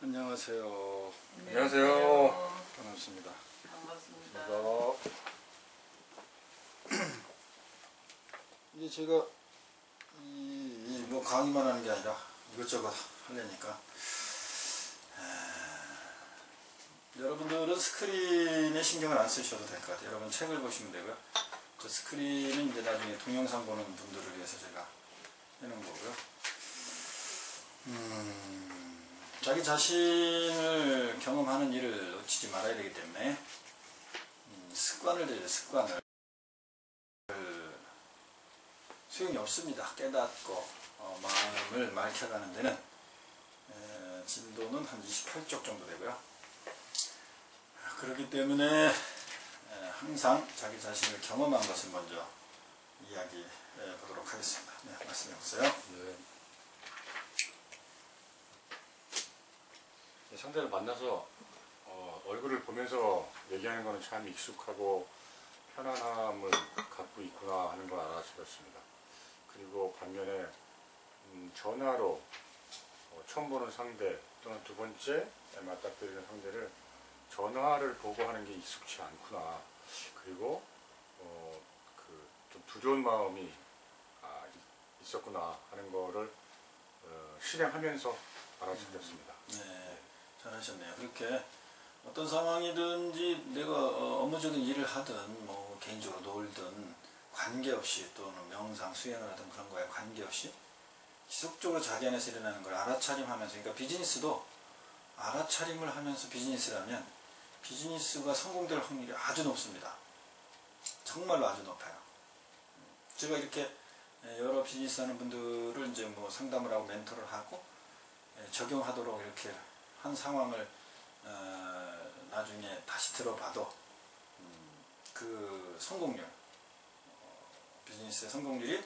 안녕하세요. 안녕하세요. 반갑습니다. 반갑습니다. 이제 제가 뭐 강의만 하는 게 아니라 이것저것 하려니까 여러분들은 스크린에 신경을 안 쓰셔도 될 것 같아요. 여러분 책을 보시면 되고요. 저 스크린은 이제 나중에 동영상 보는 분들을 위해서 제가 해놓은 거고요. 자기 자신을 경험하는 일을 놓치지 말아야 되기 때문에 습관을 들여요. 습관을 소용이 없습니다. 깨닫고 마음을 맑혀가는 데는 진도는 한 28쪽 정도 되고요. 그렇기 때문에 항상 자기 자신을 경험한 것을 먼저 이야기해 보도록 하겠습니다. 네, 말씀해 보세요. 네. 상대를 만나서 얼굴을 보면서 얘기하는 것은 참 익숙하고 편안함을 갖고 있구나 하는 걸 알아차렸습니다. 그리고 반면에 전화로 처음 보는 상대 또는 두 번째 맞닥뜨리는 상대를 전화를 보고 하는 게 익숙치 않구나. 그리고 좀 두려운 마음이 있었구나 하는 거를 실행하면서 알아차렸습니다. 네, 잘하셨네요. 그렇게 어떤 상황이든지 내가 업무적인 일을 하든 뭐 개인적으로 놀든 관계없이 또는 명상 수행을 하든 그런 거에 관계없이 지속적으로 자기 안에서 일어나는 걸 알아차림하면서, 그러니까 비즈니스도 알아차림을 하면서 비즈니스를 하면 비즈니스가 성공될 확률이 아주 높습니다. 정말로 아주 높아요. 제가 이렇게 여러 비즈니스 하는 분들을 이제 뭐 상담을 하고 멘토를 하고 적용하도록 이렇게 한 상황을 나중에 다시 들어봐도 그 성공률, 비즈니스의 성공률이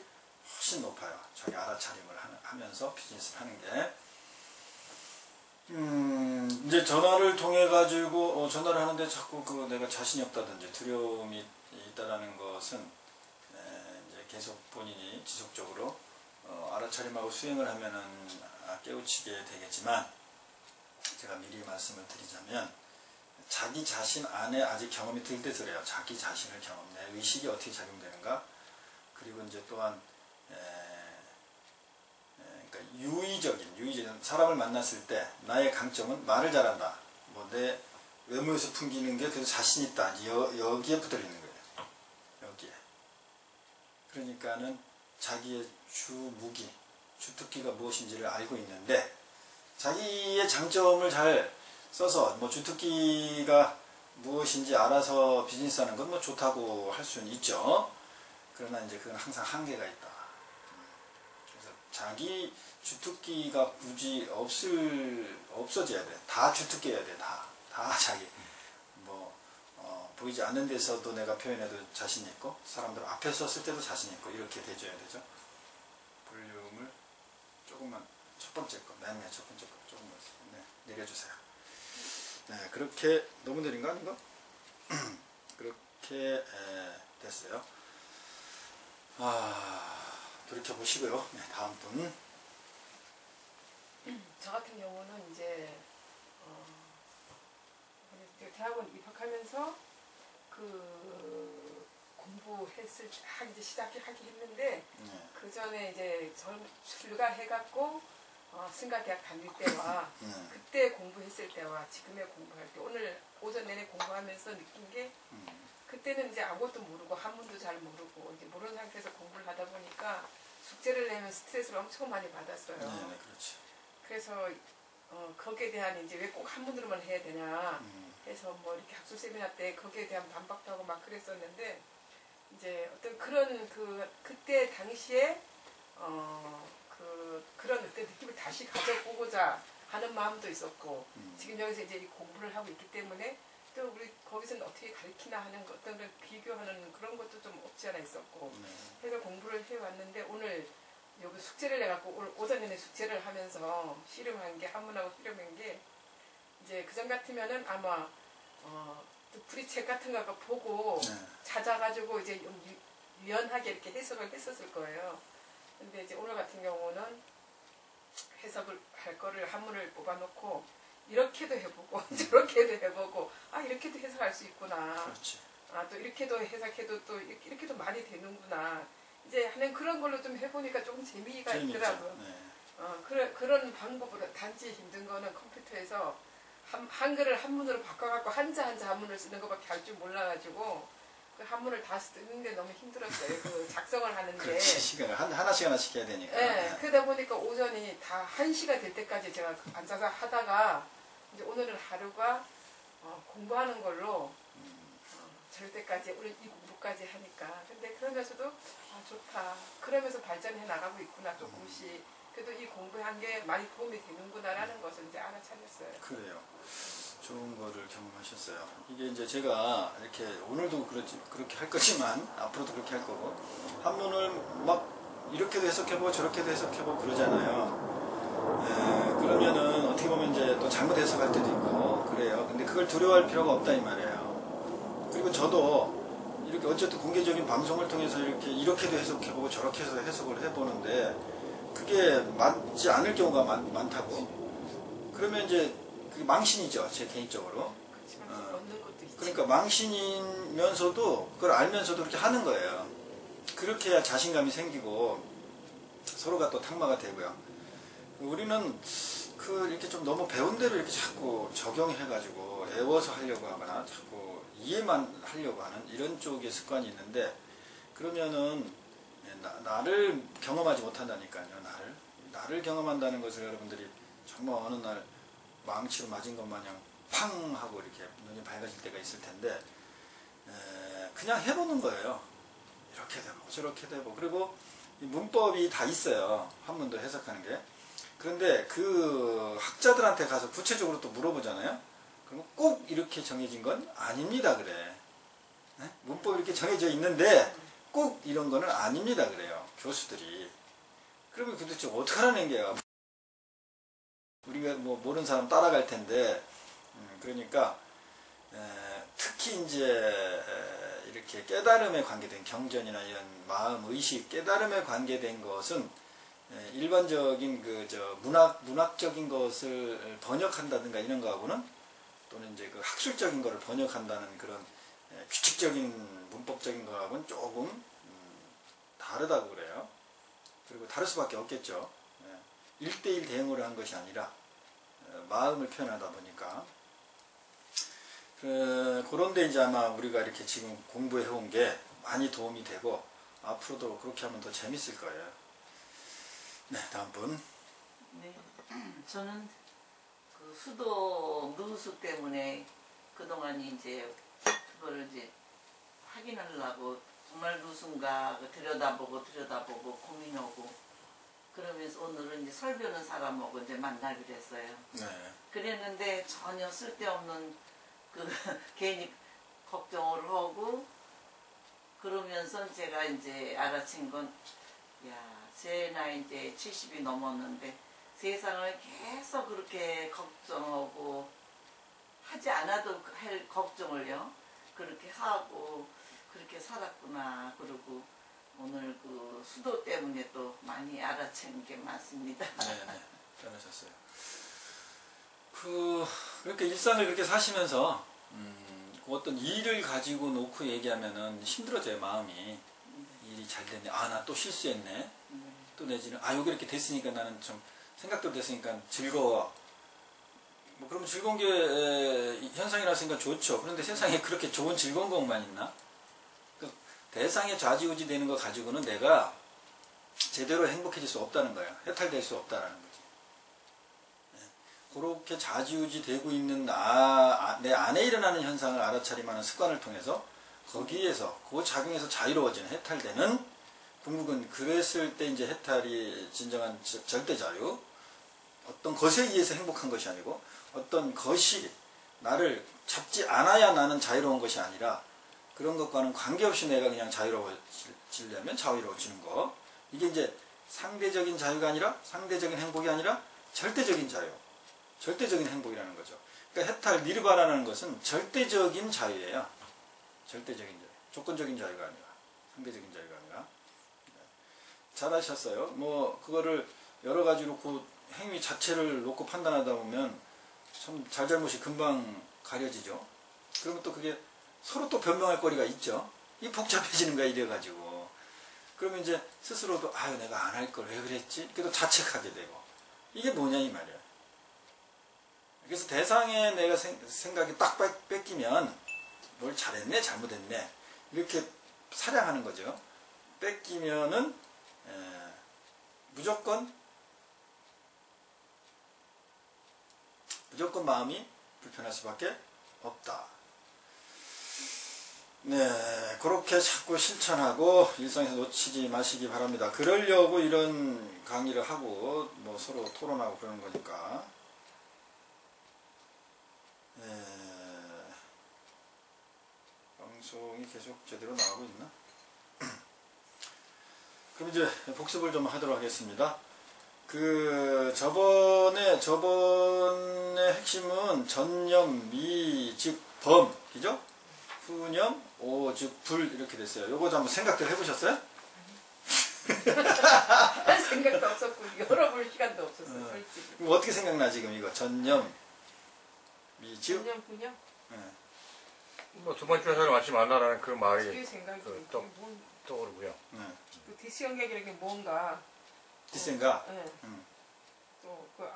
훨씬 높아요. 자기 알아차림을 하면서 비즈니스를 하는 게. 이제 전화를 통해 가지고 전화를 하는데 자꾸 내가 자신이 없다든지 두려움이 있다라는 것은 이제 계속 본인이 지속적으로 알아차림하고 수행을 하면은 깨우치게 되겠지만, 제가 미리 말씀을 드리자면 자기 자신 안에 아직 경험이 들 때 그래요. 자기 자신을 내 의식이 어떻게 작용되는가. 그리고 이제 또한 그러니까 유의적인 사람을 만났을 때 나의 강점은 말을 잘한다. 뭐 내 외모에서 풍기는 게 그래도 자신 있다. 여기에 붙어 있는 거예요. 여기에. 그러니까는 자기의 주무기, 주특기가 무엇인지를 알고 있는데 자기의 장점을 잘 써서 뭐 주특기가 무엇인지 알아서 비즈니스 하는 건 뭐 좋다고 할 수는 있죠. 그러나 이제 그건 항상 한계가 있다. 그래서 자기 주특기가 굳이 없어져야 돼. 다 주특기여야 돼. 다 자기. 뭐 보이지 않는 데서도 내가 표현해도 자신 있고 사람들 앞에 섰을 때도 자신 있고 이렇게 돼줘야 되죠. 볼륨을 조금만 첫 번째 거, 맨 첫 번째 거 조금만 내려주세요. 네, 그렇게 너무 느린 거 아닌가? 그렇게 됐어요. 돌이켜 보시고요. 네, 다음 분. 저 같은 경우는 이제 대학원 입학하면서 하기 시작하기 했는데 그 전에 이제 불가해갖고 승가대학 다닐 때와 그때 공부했을 때와 지금의 공부할 때 오늘 오전 내내 공부하면서 느낀 게 그때는 이제 아무것도 모르고 한문도 잘 모르고 이제 모르는 상태에서 공부를 하다 보니까 숙제를 내면 스트레스를 엄청 많이 받았어요. 네, 그렇죠. 그래서 거기에 대한 이제 왜 꼭 한문으로만 해야 되냐 해서 뭐 이렇게 학술 세미나 때 거기에 대한 반박도 하고 막 그랬었는데 이제 어떤 그런 그때 당시에 그런 어떤 느낌을 다시 가져보고자 하는 마음도 있었고 지금 여기서 이제 공부를 하고 있기 때문에 또 우리 거기서는 어떻게 가르치나 하는 어떤 그런 비교하는 그런 것도 좀 없지 않아 있었고 해서 공부를 해왔는데 오늘 여기 숙제를 내갖고 오전 내내 숙제를 하면서 씨름한 게 한문하고 씨름한 게 이제 그전 같으면은 아마 또 불이책 같은 거 보고 찾아가지고 이제 유연하게 이렇게 해석을 했었을 거예요. 근데 이제 오늘 같은 경우는 해석을 할 거를 한문을 뽑아놓고 이렇게도 해보고 저렇게도 해보고 아 이렇게도 해석할 수 있구나. 그렇지. 아 또 이렇게도 해석해도 또 이렇게도 말이 되는구나. 이제 하는 그런 걸로 좀 해보니까 조금 재미가 재미있죠. 있더라고요. 네. 그런 방법으로 단지 힘든 거는 컴퓨터에서 한글을 한문으로 바꿔갖고 한자 한문을 쓰는 것밖에 할 줄 몰라가지고 그 한문을 다 쓰는데 너무 힘들었어요. 그 작성을 하는데. 그렇지. 시간 하나씩 해야 되니까. 네, 그러다 보니까 오전이 다 1시가 될 때까지 제가 앉아서 하다가 이제 오늘은 하루가 공부하는 걸로 절 때까지 우리 이 공부까지 하니까 근데 그러면서도 아 좋다. 그러면서 발전해 나가고 있구나 조금씩. 그래도 이 공부한 게 많이 도움이 되는구나라는 것을 이제 알아차렸어요. 그래요. 좋은 거를 경험하셨어요. 이게 이제 제가 이렇게 오늘도 그렇게 할 거지만 앞으로도 그렇게 할 거고 한문을 막 이렇게도 해석해보고 저렇게도 해석해보고 그러잖아요. 그러면은 어떻게 보면 이제 또 잘못 해석할 때도 있고 그래요. 근데 그걸 두려워할 필요가 없다 이 말이에요. 그리고 저도 이렇게 어쨌든 공개적인 방송을 통해서 이렇게도 해석해보고 저렇게 해석을 해보는데 그게 맞지 않을 경우가 많다고. 그러면 이제 그게 망신이죠, 제 개인적으로. 그렇지만 얻는 것도 있지. 그러니까 망신이면서도 그걸 알면서도 그렇게 하는 거예요. 그렇게 해야 자신감이 생기고 서로가 또 탁마가 되고요. 우리는 이렇게 좀 너무 배운 대로 이렇게 자꾸 적용해가지고 애워서 하려고 하거나 자꾸 이해만 하려고 하는 이런 쪽의 습관이 있는데 그러면은 나를 경험하지 못한다니까요. 나를 경험한다는 것을 여러분들이 정말 어느 날 망치로 맞은 것 마냥 팡 하고 이렇게 눈이 밝아질 때가 있을 텐데 그냥 해보는 거예요. 이렇게 되고 저렇게 되고 그리고 문법이 다 있어요. 한문도 해석하는 게. 그런데 그 학자들한테 가서 구체적으로 또 물어보잖아요. 그러면 꼭 이렇게 정해진 건 아닙니다 그래. 네? 문법이 이렇게 정해져 있는데 꼭 이런 거는 아닙니다 그래요. 교수들이. 그러면 도대체 어떻게 하라는 게요. 우리가 뭐 모르는 사람 따라갈 텐데 그러니까 특히 이제 이렇게 깨달음에 관계된 경전이나 이런 마음, 의식, 깨달음에 관계된 것은 일반적인 문학적인 것을 번역한다든가 이런 거하고는 또는 이제 그 학술적인 거를 번역한다는 그런 규칙적인 문법적인 거하고는 조금 다르다고 그래요. 그리고 다를 수밖에 없겠죠. 1대1 대응으로 한 것이 아니라 마음을 표현하다 보니까 그런데 이제 아마 우리가 이렇게 지금 공부해 온 게 많이 도움이 되고 앞으로도 그렇게 하면 더 재밌을 거예요. 네, 다음 분. 네, 저는 그 수도 누수 때문에 그동안 이제 그거를 이제 확인하려고 정말 누수인가 들여다보고 고민하고 그러면서 오늘은 이제 설교는 사람하고 이제 만나기로 했어요. 네. 그랬는데 전혀 쓸데없는 괜히 걱정을 하고 그러면서 제가 이제 알아챈 건 제 나이 이제 70이 넘었는데 세상을 계속 그렇게 걱정하고 하지 않아도 할 걱정을요 그렇게 하고 그렇게 살았구나. 그리고 오늘 그 수도 때문에 또 많이 알아챈 게 많습니다. 네, 잘하셨어요. 그렇게 일상을 그렇게 사시면서 어떤 일을 가지고 놓고 얘기하면은 힘들어져요 마음이. 일이 잘 됐네. 나 또 실수했네. 또 내지는 여기 이렇게 됐으니까 나는 좀 생각대로 됐으니까 즐거워. 뭐 그러면 즐거운 게 현상이라 생각 좋죠. 그런데 세상에 그렇게 좋은 즐거운 것만 있나? 대상에 좌지우지 되는 거 가지고는 내가 제대로 행복해질 수 없다는 거야. 해탈될 수 없다는 거지. 그렇게 좌지우지 되고 있는 내 안에 일어나는 현상을 알아차림하는 습관을 통해서 거기에서 그 작용에서 자유로워지는 해탈되는 궁극은 그랬을 때 이제 해탈이 진정한 절대 자유. 어떤 것에 의해서 행복한 것이 아니고 어떤 것이 나를 잡지 않아야 나는 자유로운 것이 아니라 그런 것과는 관계없이 내가 그냥 자유로워지려면 자유로워지는 거. 이게 이제 상대적인 자유가 아니라 상대적인 행복이 아니라 절대적인 자유. 절대적인 행복이라는 거죠. 그러니까 해탈 니르바나라는 것은 절대적인 자유예요. 절대적인 자유. 조건적인 자유가 아니라 상대적인 자유가 아니라. 잘하셨어요. 뭐 그거를 여러 가지로 그 행위 자체를 놓고 판단하다 보면 참 잘잘못이 금방 가려지죠. 그러면 또 그게 서로 또 변명할 거리가 있죠. 이 복잡해지는 거야 이래가지고. 그러면 이제 스스로도 아유 내가 안 할 걸 왜 그랬지? 이렇게 또 자책하게 되고. 이게 뭐냐 이 말이야. 그래서 대상에 내가 생각이 딱 뺏기면 뭘 잘했네 잘못했네 이렇게 사량하는 거죠. 뺏기면은 무조건 마음이 불편할 수밖에 없다. 네, 그렇게 자꾸 실천하고 일상에서 놓치지 마시기 바랍니다. 그러려고 이런 강의를 하고 뭐 서로 토론하고 그러는 거니까. 네, 방송이 계속 제대로 나가고 있나? 그럼 이제 복습을 좀 하도록 하겠습니다. 저번에 핵심은 전념, 미, 즉, 범, 그죠? 후념, 오, 즉, 불, 이렇게 됐어요. 요거 한번 생각들 해보셨어요? 할 생각도 없었고, 열어볼 시간도 없었어요, 솔직히. 그럼 어떻게 생각나, 지금 이거? 전념, 미, 즉? 전념, 후념? 뭐 두 번째 회사를 맞지 말라라는 그 말이 그게 생각이 떠오르고요. 그 디스영역이라는 게 뭔가. 뒷생각? 또 그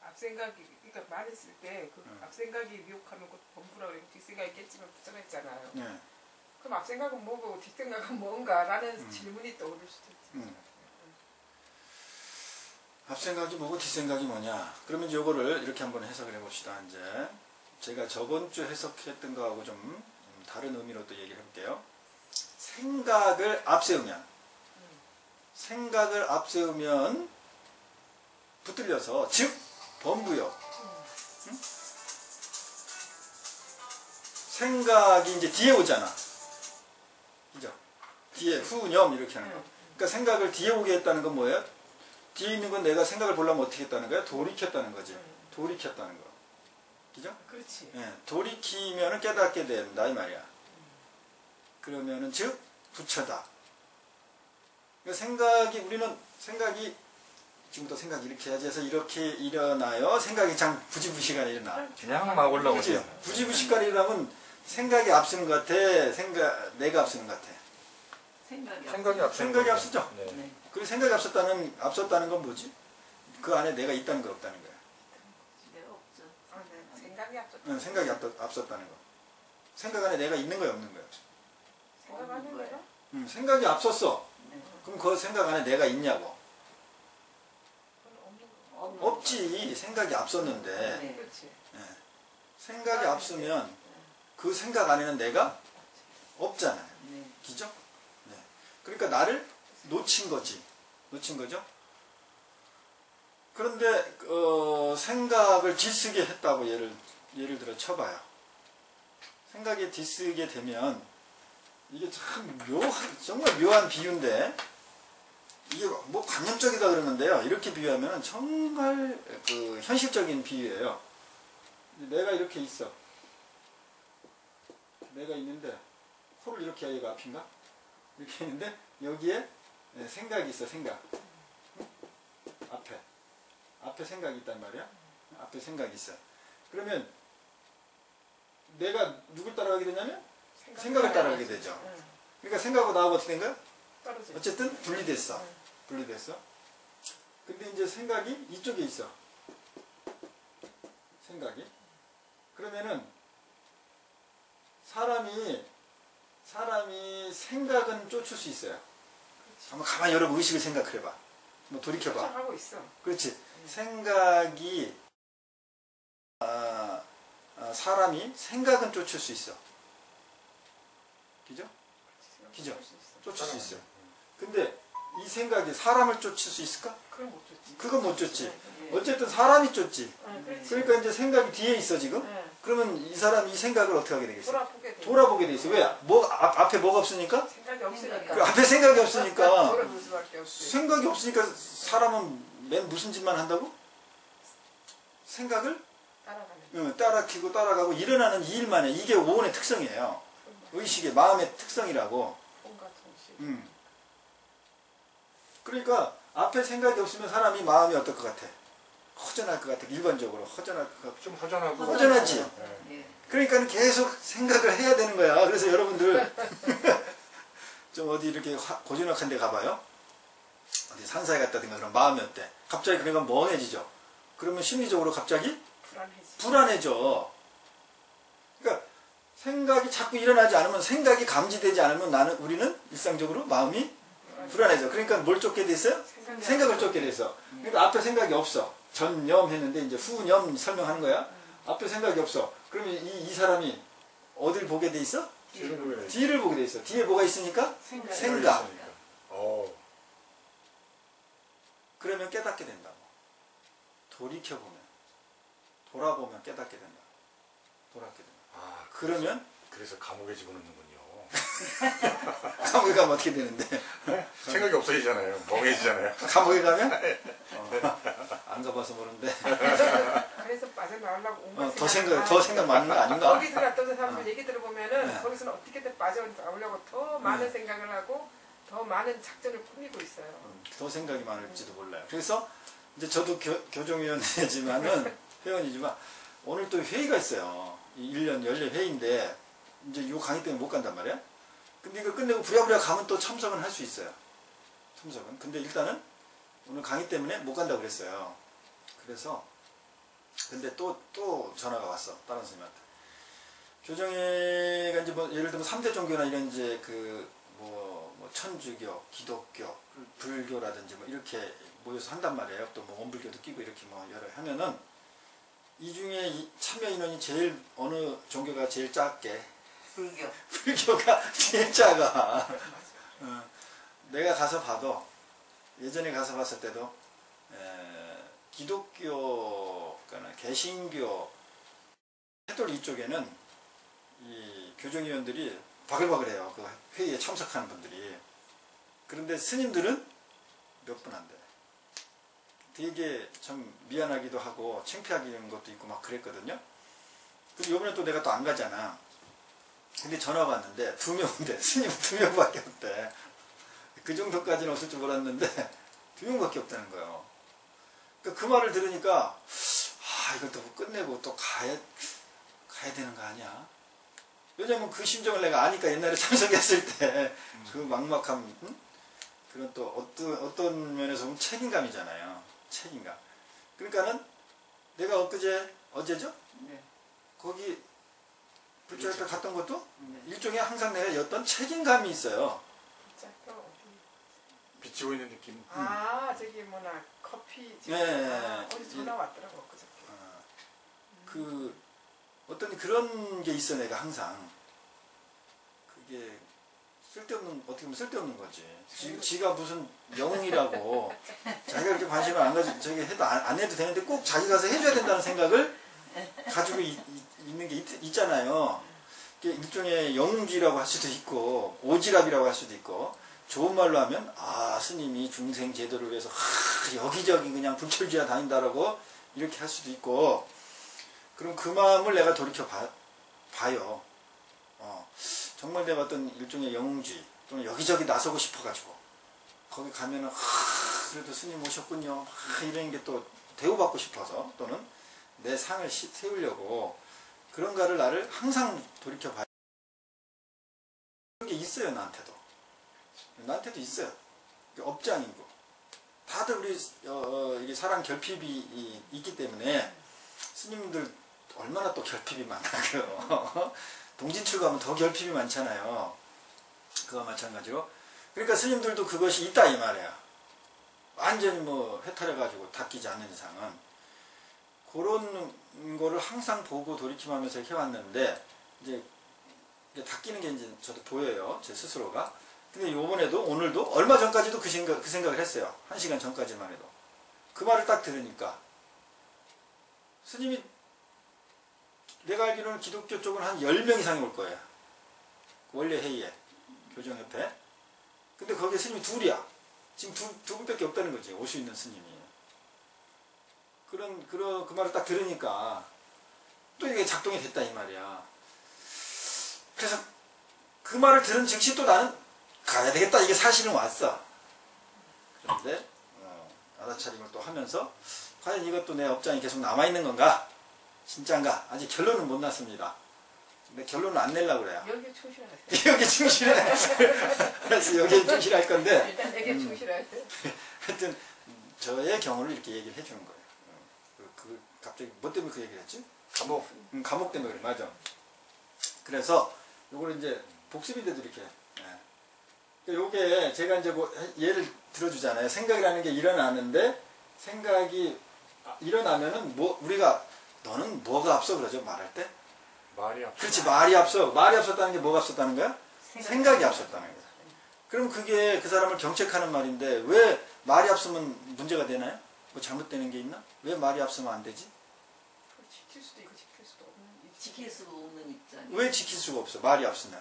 앞생각이, 그러니까 말했을 때 그 앞생각이 미혹하면 그 범부라고 그러고 뒷생각이 깼지만 붙잡았잖아요. 네. 그럼 앞생각은 뭐고 뒷생각은 뭔가라는 질문이 떠오를 수도 있어요. 앞생각이 뭐고 뒷생각이 뭐냐. 그러면 요거를 이렇게 한번 해석을 해봅시다. 이제 제가 저번주 해석했던 거하고 좀 다른 의미로 또 얘기를 해볼게요. 생각을 앞세우면 붙들려서 즉 범부요. 생각이 이제 뒤에 오잖아. 그죠? 뒤에 후념 이렇게 하는 거. 그러니까 생각을 뒤에 오게 했다는 건 뭐예요? 뒤에 있는 건 내가 생각을 보려면 어떻게 했다는 거야? 돌이켰다는 거지. 돌이켰다는 거. 그죠? 그렇지. 예, 돌이키면은 깨닫게 된다 이 말이야. 그러면은 즉 부처다. 그러니까 우리는 생각이 지금부터 생각 이렇게 해야지 해서 이렇게 일어나요. 생각이 참 부지부식간에 일어나. 그냥 막 올라오지. 그치? 부지부식간에 일어나면 생각이 앞서는 것 같아. 내가 앞서는 것 같아. 생각이 앞서죠. 네. 네. 그 생각이 앞섰다는 건 뭐지? 그 안에 내가 있다는 거 없다는 거야. 네, 없죠. 생각이 앞섰다. 응, 생각이 앞섰다는 거. 생각 안에 내가 있는 거야 없는 거야? 생각하는 거야? 응, 생각이 앞섰어. 네. 그럼 그 생각 안에 내가 있냐고? 그건 없는 거. 없지. 생각이 앞섰는데. 네. 그렇지. 예. 생각이 앞서면 그 생각 안에는 내가 없잖아요. 네. 그죠? 네. 그러니까 나를 놓친 거지. 놓친 거죠? 그런데 생각을 뒤쓰게 했다고 예를 들어 쳐봐요. 생각이 뒤쓰게 되면 이게 참 정말 묘한 비유인데 이게 뭐 관념적이다 그러는데요. 이렇게 비유하면 정말 그 현실적인 비유예요. 내가 이렇게 있어. 내가 있는데 코를 이렇게 해야 얘가 앞인가? 이렇게 있는데 여기에 생각이 있어. 생각. 앞에 생각이 있단 말이야. 앞에 생각이 있어. 그러면 내가 누굴 따라가게 되냐면 생각을 따라가게 되죠. 그러니까 생각하고 나하고 어떻게 된 거야? 떨어져. 어쨌든 분리됐어. 근데 이제 생각이 이쪽에 있어. 생각이. 그러면은 사람이 생각은 쫓을 수 있어요. 한번 가만히 여러분 의식을 생각해봐. 뭐 돌이켜봐. 하고 있어. 그렇지. 생각이 사람이 생각은 쫓을 수 있어. 그죠? 쫓을 수 있어요. 근데 이 생각이 사람을 쫓을 수 있을까? 그건 못 줬지. 그건 못 쫓지. 네. 어쨌든 사람이 쫓지. 그렇지. 그러니까 이제 생각이 뒤에 있어 지금. 네. 그러면 이 사람이 이 생각을 어떻게 하게 되겠어? 돌아보게 돼. 돼 있어. 왜? 앞에 뭐가 없으니까? 생각이 없으니까. 그 앞에 생각이 없으니까. 돌아볼 수밖에 없지. 생각이 없으니까 사람은 맨 무슨 짓만 한다고? 생각을 따라가는. 따라키고 따라가고 일어나는 이 일만 해. 이게 오온의 특성이에요. 의식의 마음의 특성이라고. 온갖 정신. 그러니까 앞에 생각이 없으면 사람이 마음이 어떨 것 같아? 허전할 것 같아. 일반적으로 허전할 것 같고. 좀 허전하고. 허전하지? 네. 예. 그러니까 계속 생각을 해야 되는 거야. 그래서 여러분들 좀 어디 이렇게 고즈넉한 데 가봐요. 어디 산사에 갔다든가 그런 마음이 어때? 갑자기 그러니까 멍해지죠. 그러면 심리적으로 갑자기 불안해지. 불안해져. 그러니까 생각이 자꾸 일어나지 않으면, 생각이 감지되지 않으면 우리는 일상적으로 마음이 불안해져. 그러니까 뭘 쫓게 돼 있어요? 생각을 쫓게 돼 있어. 그러니까 앞에 생각이 없어. 전념 했는데 이제 후념 설명하는 거야. 앞에 생각이 없어. 그러면 이 사람이 어딜 보게 돼 있어? 뒤를 보게 돼 있어. 뒤에 뭐가 있으니까? 생각. 그러면 깨닫게 된다고. 돌이켜보면, 돌아보면 깨닫게 된다. 돌아보게 된다. 아, 그러면 그래서 감옥에 집어넣는군요. 감옥에 가면 어떻게 되는데? 생각이 없어지잖아요. 멍해지잖아요. 감옥에 가면? 안 가봐서 모르는데. 그래서 빠져나오려고 온갖 더 생각 많은 거 아닌가? 거기 들어갔던 사람들 얘기 들어보면은 네. 거기서는 어떻게든 빠져나오려고 더 많은 생각을 하고 더 많은 작전을 꾸미고 있어요. 더 생각이 많을지도 몰라요. 그래서 이제 저도 교정위원회지만은 회원이지만 오늘 또 회의가 있어요. 1년 연례 회의인데 이제 이 강의 때문에 못 간단 말이야. 근데 이거 끝내고 부랴부랴 가면 또 참석은 할 수 있어요. 참석은. 근데 일단은 오늘 강의 때문에 못 간다고 그랬어요. 그래서 근데 또 전화가 왔어. 다른 선생님한테. 교정회가 이제 뭐 예를 들면 3대 종교나 이런 이제 뭐 천주교, 기독교, 불교라든지 뭐 이렇게 모여서 한단 말이에요. 또 뭐 원불교도 끼고 이렇게 뭐 여러 하면은 이 중에 참여 인원이 제일 어느 종교가 제일 작게? 불교. 불교가 제일 작아. 내가 가서 봐도 예전에 가서 봤을 때도 기독교, 개신교, 캐톨릭 이쪽에는 이 교정위원들이 바글바글해요. 그 회의에 참석하는 분들이. 그런데 스님들은 몇 분 안 돼. 되게 참 미안하기도 하고 창피하기는 것도 있고 막 그랬거든요. 근데 이번에 또 내가 또 안 가잖아. 근데 전화가 왔는데 2명인데 스님 2명밖에 없대. 그 정도까지는 없을 줄 몰랐는데 2명밖에 없다는 거예요. 그러니까 그 말을 들으니까 이걸 또 끝내고 또 가야 되는 거 아니야? 왜냐면 그 심정을 내가 아니까. 옛날에 참석했을 때 그 막막함, 응? 그런 또 어떤 면에서 보면 책임감이잖아요. 책임감. 그러니까는 내가 어제죠? 네. 거기 불자한테 갔던 것도 네. 일종의 항상 내가 어떤 책임감이 있어요. 진짜 또 어디? 비치고 있는 느낌. 저기 뭐나 커피 지금 네. 어디 전화 왔더라고 그저께. 그 어떤 그런 게 있어. 내가 항상 그게 쓸데없는, 어떻게 보면 쓸데없는 거지. 지가 무슨 영웅이라고 자기가 그렇게 관심을 안 가지고 저기 해도 안 해도 되는데 꼭 자기 가서 해줘야 된다는 생각을 가지고 있는 게 있잖아요. 일종의 영웅주의라고 할 수도 있고 오지랖이라고 할 수도 있고, 좋은 말로 하면 스님이 중생 제도를 위해서 여기저기 그냥 불철주야 다닌다라고 이렇게 할 수도 있고. 그럼 그 마음을 내가 돌이켜 봐요. 정말 내가 어떤 일종의 영웅주의 또는 여기저기 나서고 싶어가지고 거기 가면은 그래도 스님 오셨군요 이런 게 또 대우받고 싶어서, 또는 내 상을 세우려고 그런가를 나를 항상 돌이켜 봐요. 그런 게 있어요. 나한테도 있어요. 업장이고 다들 우리 이게 사랑 결핍이 있기 때문에 스님들 얼마나 또 결핍이 많아요. 동진출 가면 더 결핍이 많잖아요. 그거와 마찬가지로. 그러니까 스님들도 그것이 있다 이 말이야. 완전히 뭐 해탈해가지고 닦이지 않는 이상은. 그런 거를 항상 보고 돌이킴하면서 해왔는데 이제 닦이는 게 이제 저도 보여요. 제 스스로가. 근데 요번에도 오늘도 얼마 전까지도 그 생각을 했어요. 1시간 전까지만 해도. 그 말을 딱 들으니까 스님이, 내가 알기로는 기독교 쪽은 한 10명 이상이 올 거예요. 원래 회의에, 교정협회. 근데 거기에 스님이 둘이야. 지금 두 분밖에 없다는 거지, 올 수 있는 스님이. 그 말을 딱 들으니까 또 이게 작동이 됐다 이 말이야. 그래서 그 말을 들은 즉시 또 나는 가야 되겠다, 이게 사실은 왔어. 그런데 알아차림을 또 하면서 과연 이것도 내 업장이 계속 남아있는 건가? 진짠가? 아직 결론은 못 났습니다. 근데 결론은 안 내려고 그래요. 여기에 충실하세요. 여기 충실해. 그래서 여기에 충실할 건데 일단 내게 충실하세요. 하여튼 저의 경우를 이렇게 얘기를 해주는 거예요. 갑자기 뭐 때문에 그 얘기를 했지? 감옥. 감옥 때문에 그래. 맞아. 그래서 요거를 이제 복습인데도 이렇게 요게 제가 이제 뭐 예를 들어주잖아요. 생각이라는 게 일어나는데 생각이 일어나면은 뭐 우리가 너는 뭐가 앞서 그러죠 말할 때? 말이 앞서. 그렇지 말이 앞서. 말이 앞섰다는 게 뭐가 앞섰다는 거야? 생각이 앞섰다는 거야. 그럼 그게 그 사람을 경책하는 말인데 왜 말이 앞서면 문제가 되나요? 뭐 잘못되는 게 있나? 왜 말이 앞서면 안 되지? 지킬 수도 있고 지킬 수도 없는 지킬 수 없는 입장. 왜 지킬 수가 없어? 말이 앞서면.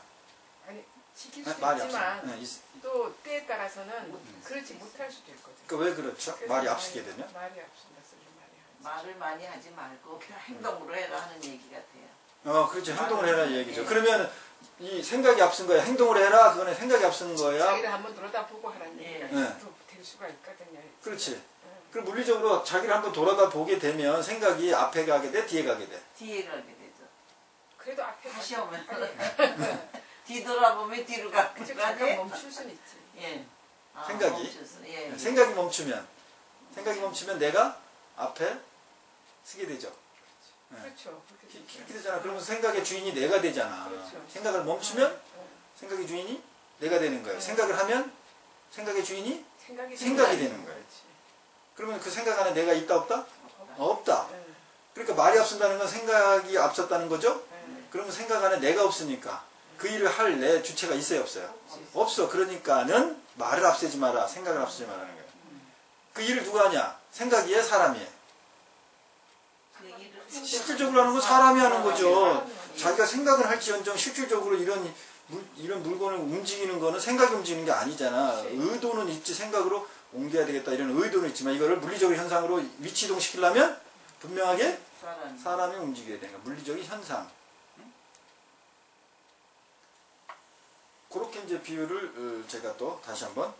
아니 지킬 네, 수도 말이 있지만 앞서면. 또 때에 따라서는 그렇지 못할 수도 있거든. 그러니까 왜 그렇죠? 그래서 말이 앞서게 되면? 말이 앞선다 소리 말이 하지. 말을 많이 하지 말고 그냥 행동으로 해라 하는 얘기 같아요. 그렇죠. 행동을 해라 이 얘기죠. 그러면 이 생각이 앞선 거야. 행동을 해라. 그거는 생각이 앞선 거야. 자기를 한번 돌아다보고 하라는 예. 얘기가 네. 또 될 수가 있거든요. 그렇지. 그럼 물리적으로 자기를 한번 돌아다 보게 되면 생각이 앞에 가게 돼, 뒤에 가게 돼. 뒤에 가게 되죠. 그래도 앞에 다시 가서- 오면. 아니, 뒤돌아보면 뒤로 가고 그치, 잠깐 멈출 수는 있지. 예. 아, 생각이? 멈췄어. 예. 생각이 멈추면 내가 앞에 쓰게 되죠. 네. 그렇죠. 그렇게 이렇게 되죠. 되잖아. 그러면 생각의 주인이 내가 되잖아. 그렇죠. 생각을 멈추면 어, 생각의 주인이 내가 되는 거예요. 생각을 하면 생각의 주인이 생각이 되는 거예요. 그렇지. 그러면 그 생각 안에 내가 있다 없다? 없다. 네, 그러니까 말이 앞선다는 건 생각이 앞섰다는 거죠? 네. 그러면 생각 안에 내가 없으니까 그 일을 할 내 주체가 있어요 없어요? 없지. 없어. 그러니까는 말을 앞세지 마라. 생각을 앞세지 말라는 거예요. 그 일을 누가 하냐? 생각이 해? 사람이 해? 그 일을 실질적으로 하는 건 사람이 하는 거죠. 사람이 하는 자기가 생각을 할지언정 실질적으로 이런 물건을 움직이는 거는 생각이 움직이는 게 아니잖아. 그치. 의도는 있지. 생각으로 옮겨야 되겠다 이런 의도는 있지만 이거를 물리적인 현상으로 위치이동시키려면 분명하게 사람이 움직여야 되는 거야. 물리적인 현상. 응? 그렇게 이제 비유를 제가 또 다시 한번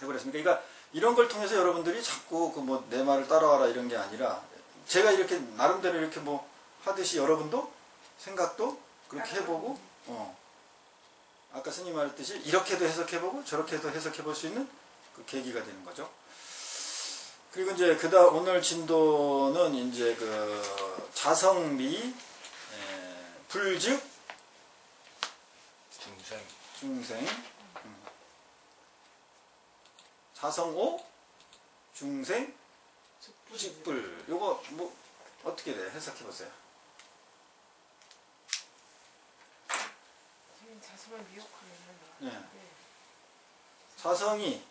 해버렸습니다. 그러니까 이런 걸 통해서 여러분들이 자꾸 그 뭐 내 말을 따라와라 이런 게 아니라 제가 이렇게 나름대로 이렇게 뭐 하듯이 여러분도 생각도 그렇게 해보고 아까 스님 말했듯이 이렇게도 해석해보고 저렇게도 해석해볼 수 있는 그 계기가 되는 거죠. 그리고 이제 그다음 오늘 진도는 이제 그 자성미 불즉 중생 자성오 중생 직불 요거 뭐 어떻게 돼? 해석해 보세요. 자성을 미혹하면 네. 자성이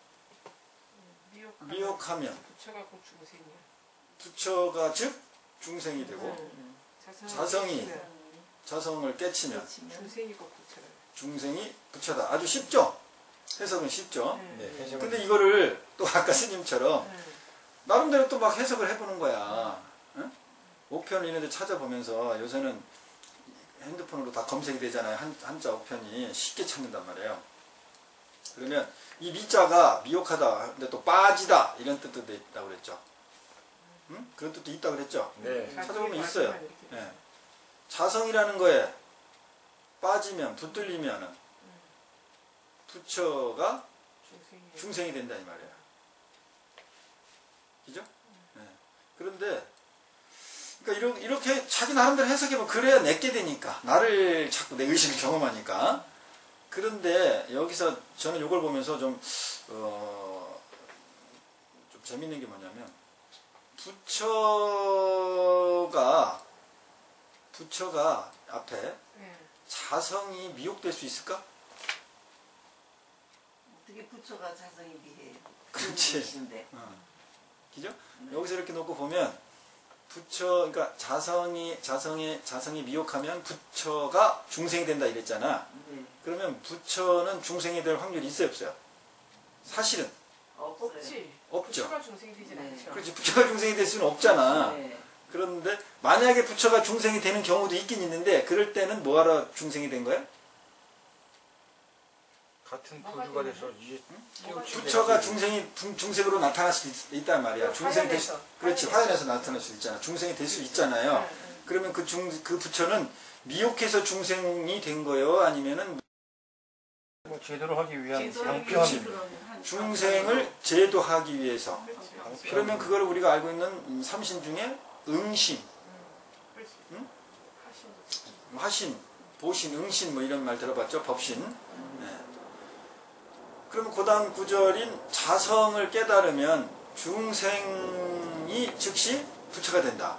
미혹하면 미혹하면 부처가 곧 중생이야. 부처가 즉 중생이 되고 자성이 자성을 깨치면 중생이고 부처를. 중생이 부처다. 아주 쉽죠? 해석은 쉽죠? 네, 해석은 근데 이거를 또 아까 스님처럼 나름대로 또 막 해석을 해보는 거야. 응? 5편 이런 데 찾아보면서 요새는 핸드폰으로 다 검색이 되잖아요. 한자 5편이 쉽게 찾는단 말이에요. 그러면 이 미자가 미혹하다, 근데 또 빠지다 이런 뜻도 있다고 그랬죠. 응? 그런 뜻도 있다고 그랬죠. 네. 찾아보면 있어요. 네. 자성이라는 거에 빠지면 붙들리면은 부처가 중생이 된다 이 말이에요. 그죠? 네. 그런데 그러니까 이렇게 자기 나름대로 해석해보면 그래야 내게 되니까 나를 자꾸 내 의식을 경험하니까. 그런데 여기서 저는 이걸 보면서 좀 재밌는 게 뭐냐면 부처가 앞에 자성이 미혹될 수 있을까? 어떻게 부처가 자성이 비해? 그렇지. 그죠? 여기서 이렇게 놓고 보면 그러니까 자성이 미혹하면 부처가 중생이 된다 이랬잖아. 네. 그러면 부처는 중생이 될 확률이 있어요, 없어요? 사실은 없지. 없죠. 부처가 중생이 되진 네. 않죠. 그렇지, 부처가 중생이 될 수는 없잖아. 네. 그런데 만약에 부처가 중생이 되는 경우도 있긴 있는데 그럴 때는 뭐하러 중생이 된 거야? 같은 뭐가 부류가 되는 돼서 이게 뭐가 끼우치게 부처가 돼가지고 중생으로 나타날 수 있단 말이야. 중생이 될 수, 화연에서. 그렇지, 화연에서 나타날 수 있잖아. 중생이 될 수 있잖아요. 응. 그러면 그 부처는 미혹해서 중생이 된 거예요? 아니면은 뭐 제대로 하기 위한 제대로 방편을 그런 중생을 제도하기 위해서. 그렇지. 그러면 그걸 우리가 알고 있는 삼신 중에 응신, 그렇지. 응? 하신 화신, 보신, 응신 뭐 이런 말 들어봤죠? 법신. 네. 그러면 고단 구절인 자성을 깨달으면 중생이 즉시 부처가 된다.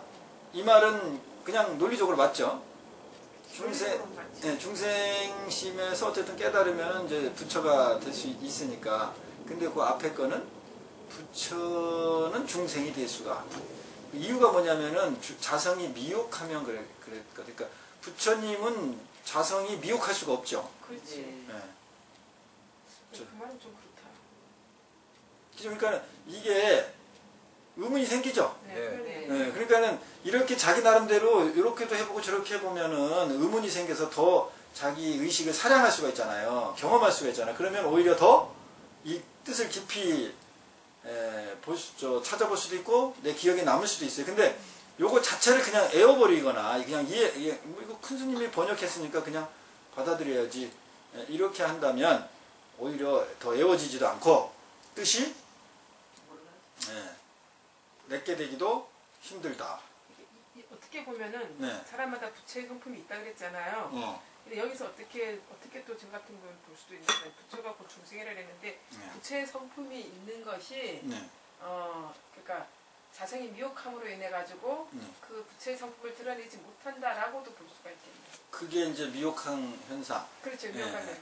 이 말은 그냥 논리적으로 맞죠? 네, 중생심에서 어쨌든 깨달으면 이제 부처가 될 수 있으니까. 근데 그 앞에 거는 부처는 중생이 될 수가. 그 이유가 뭐냐면은 자성이 미혹하면 그랬거든. 그러니까 부처님은 자성이 미혹할 수가 없죠. 그렇지. 네. 그 말은 좀 그렇다. 그러니까 이게 의문이 생기죠. 네. 네. 그러네. 네, 그러니까는 이렇게 자기 나름대로 이렇게도 해보고 저렇게 해보면은 의문이 생겨서 더 자기 의식을 사량할 수가 있잖아요. 경험할 수가 있잖아요. 그러면 오히려 더 이 뜻을 깊이 찾아볼 수도 있고 내 기억에 남을 수도 있어요. 근데 요거 자체를 그냥 애워버리거나 그냥 뭐 이거 큰 스님이 번역했으니까 그냥 받아들여야지 이렇게 한다면 오히려 더 애워지지도 않고 뜻이 내게 되기도 힘들다. 어떻게 보면은 네. 사람마다 부처의 성품이 있다 그랬잖아요. 근데 여기서 어떻게 또 지금 같은 걸 볼 수도 있는데 부처가 곧 중생이라 했는데 네. 부처의 성품이 있는 것이 네. 그러니까 자성이 미혹함으로 인해 가지고 그 부처의 성품을 드러내지 못한다라고도 볼 수가 있겠네요. 그게 이제 미혹한 현상. 그렇죠. 네. 미혹하면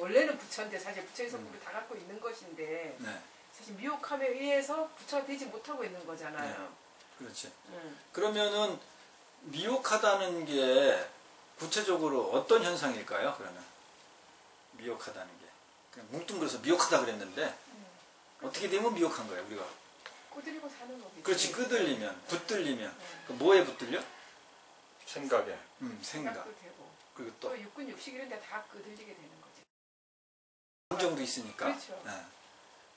원래는 부처인데 사실 부처의 성품을 다 갖고 있는 것인데 네. 사실 미혹함에 의해서 부처가 되지 못하고 있는 거잖아요. 그렇지. 응. 그러면은 미혹하다는 게 구체적으로 어떤 현상일까요? 그러면 미혹하다는 게 그냥 뭉뚱그려서 미혹하다 그랬는데 어떻게 되면 미혹한 거예요, 우리가? 꼬드리고 사는 거겠지. 그렇지, 끄들리면, 붙들리면. 네. 그 뭐에 붙들려? 생각에 생각. 생각도 되고 그리고 또 또 육군 육식 이런 데 다 끄들리게 되는 거지. 감정도 있으니까. 그렇죠. 네.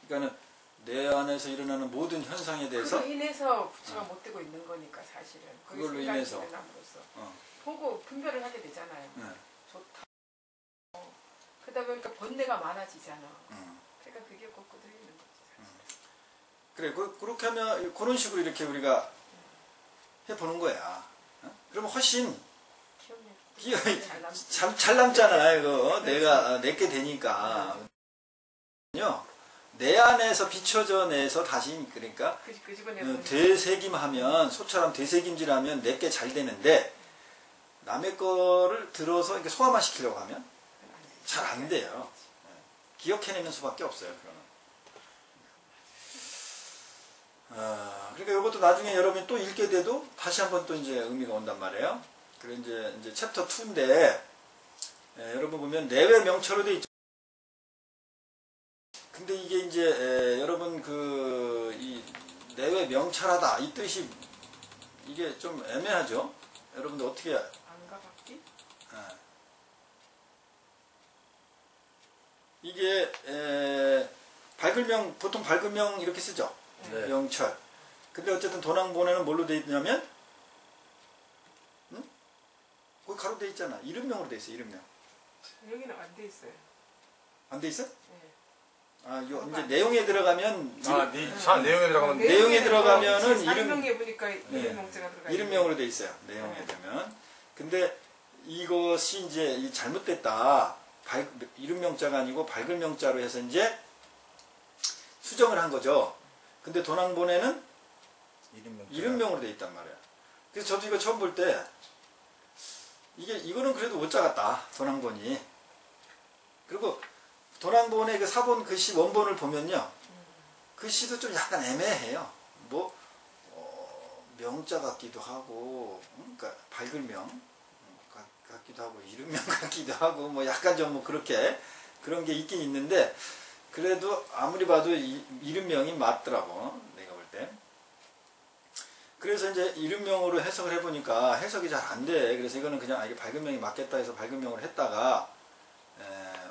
그러니까는 내 안에서 일어나는 모든 현상에 대해서 그로 인해서 부처가 못 되고 있는 거니까 사실은. 거기 그걸로 생각이 인해서. 일어남으로써 어, 보고 분별을 하게 되잖아요. 네. 좋다. 그러다 보니까 번뇌가 많아지잖아. 음. 그러니까 그게 꼭 끄들리는 거지. 그래, 그렇게 하면 그런 식으로 이렇게 우리가 해보는 거야. 어? 그러면 훨씬 기억력이 잘 남. 잘 남잖아, 이거. 내가 내게 되니까. 내 안에서 비춰져 내서 다시, 그러니까, 끄집어내고 되새김하면, 소처럼 되새김질하면 내게 잘 되는데, 남의 거를 들어서 이렇게 소화만 시키려고 하면 잘 안 돼요. 기억해내는 수밖에 없어요, 그러면. 그러니까 이것도 나중에 여러분이 또 읽게 돼도 다시 한번 또 이제 의미가 온단 말이에요. 그래 이제 챕터 2인데 여러분 보면 내외 명철로 돼 있죠. 근데 이게 이제 여러분 이 내외 명철하다 이 뜻이 이게 좀 애매하죠. 여러분들 어떻게 안가 받기? 이게 밝을명 보통 밝을명 이렇게 쓰죠. 네. 명철. 근데 어쨌든 도낭본에는 뭘로 돼 있냐면 거기 가로 돼 있잖아. 이름명으로 돼 있어. 이름명. 여기는 안 돼 있어요. 안 돼 있어? 네. 이제 내용에 들어가면 내용에 들어가면 내용에 들어가면은 이름명에 보니까 이름 명제가 들어가 있네. 이름명으로 돼 있어요. 내용에 되면. 근데 이것이 이제 잘못됐다. 이름명자가 아니고 밝을명자로 해서 이제 수정을 한 거죠. 근데 도낭본에는 이름명으로 돼 있단 말이야. 그래서 저도 이거 처음 볼 때 이거는 그래도 오자 같다. 도낭본이. 그리고 도낭본의 그 사본 글씨 원본을 보면요. 글씨도 좀 약간 애매해요. 뭐 명자 같기도 하고 그러니까 밝을명 같기도 하고 이름명 같기도 하고 뭐 약간 좀 뭐 그렇게 그런 게 있긴 있는데 그래도 아무리 봐도 이름명이 맞더라고. 내가 볼 때. 그래서 이제 이름명으로 해석을 해보니까 해석이 잘 안 돼. 그래서 이거는 그냥 이게 밝은명이 맞겠다 해서 밝은명으로 했다가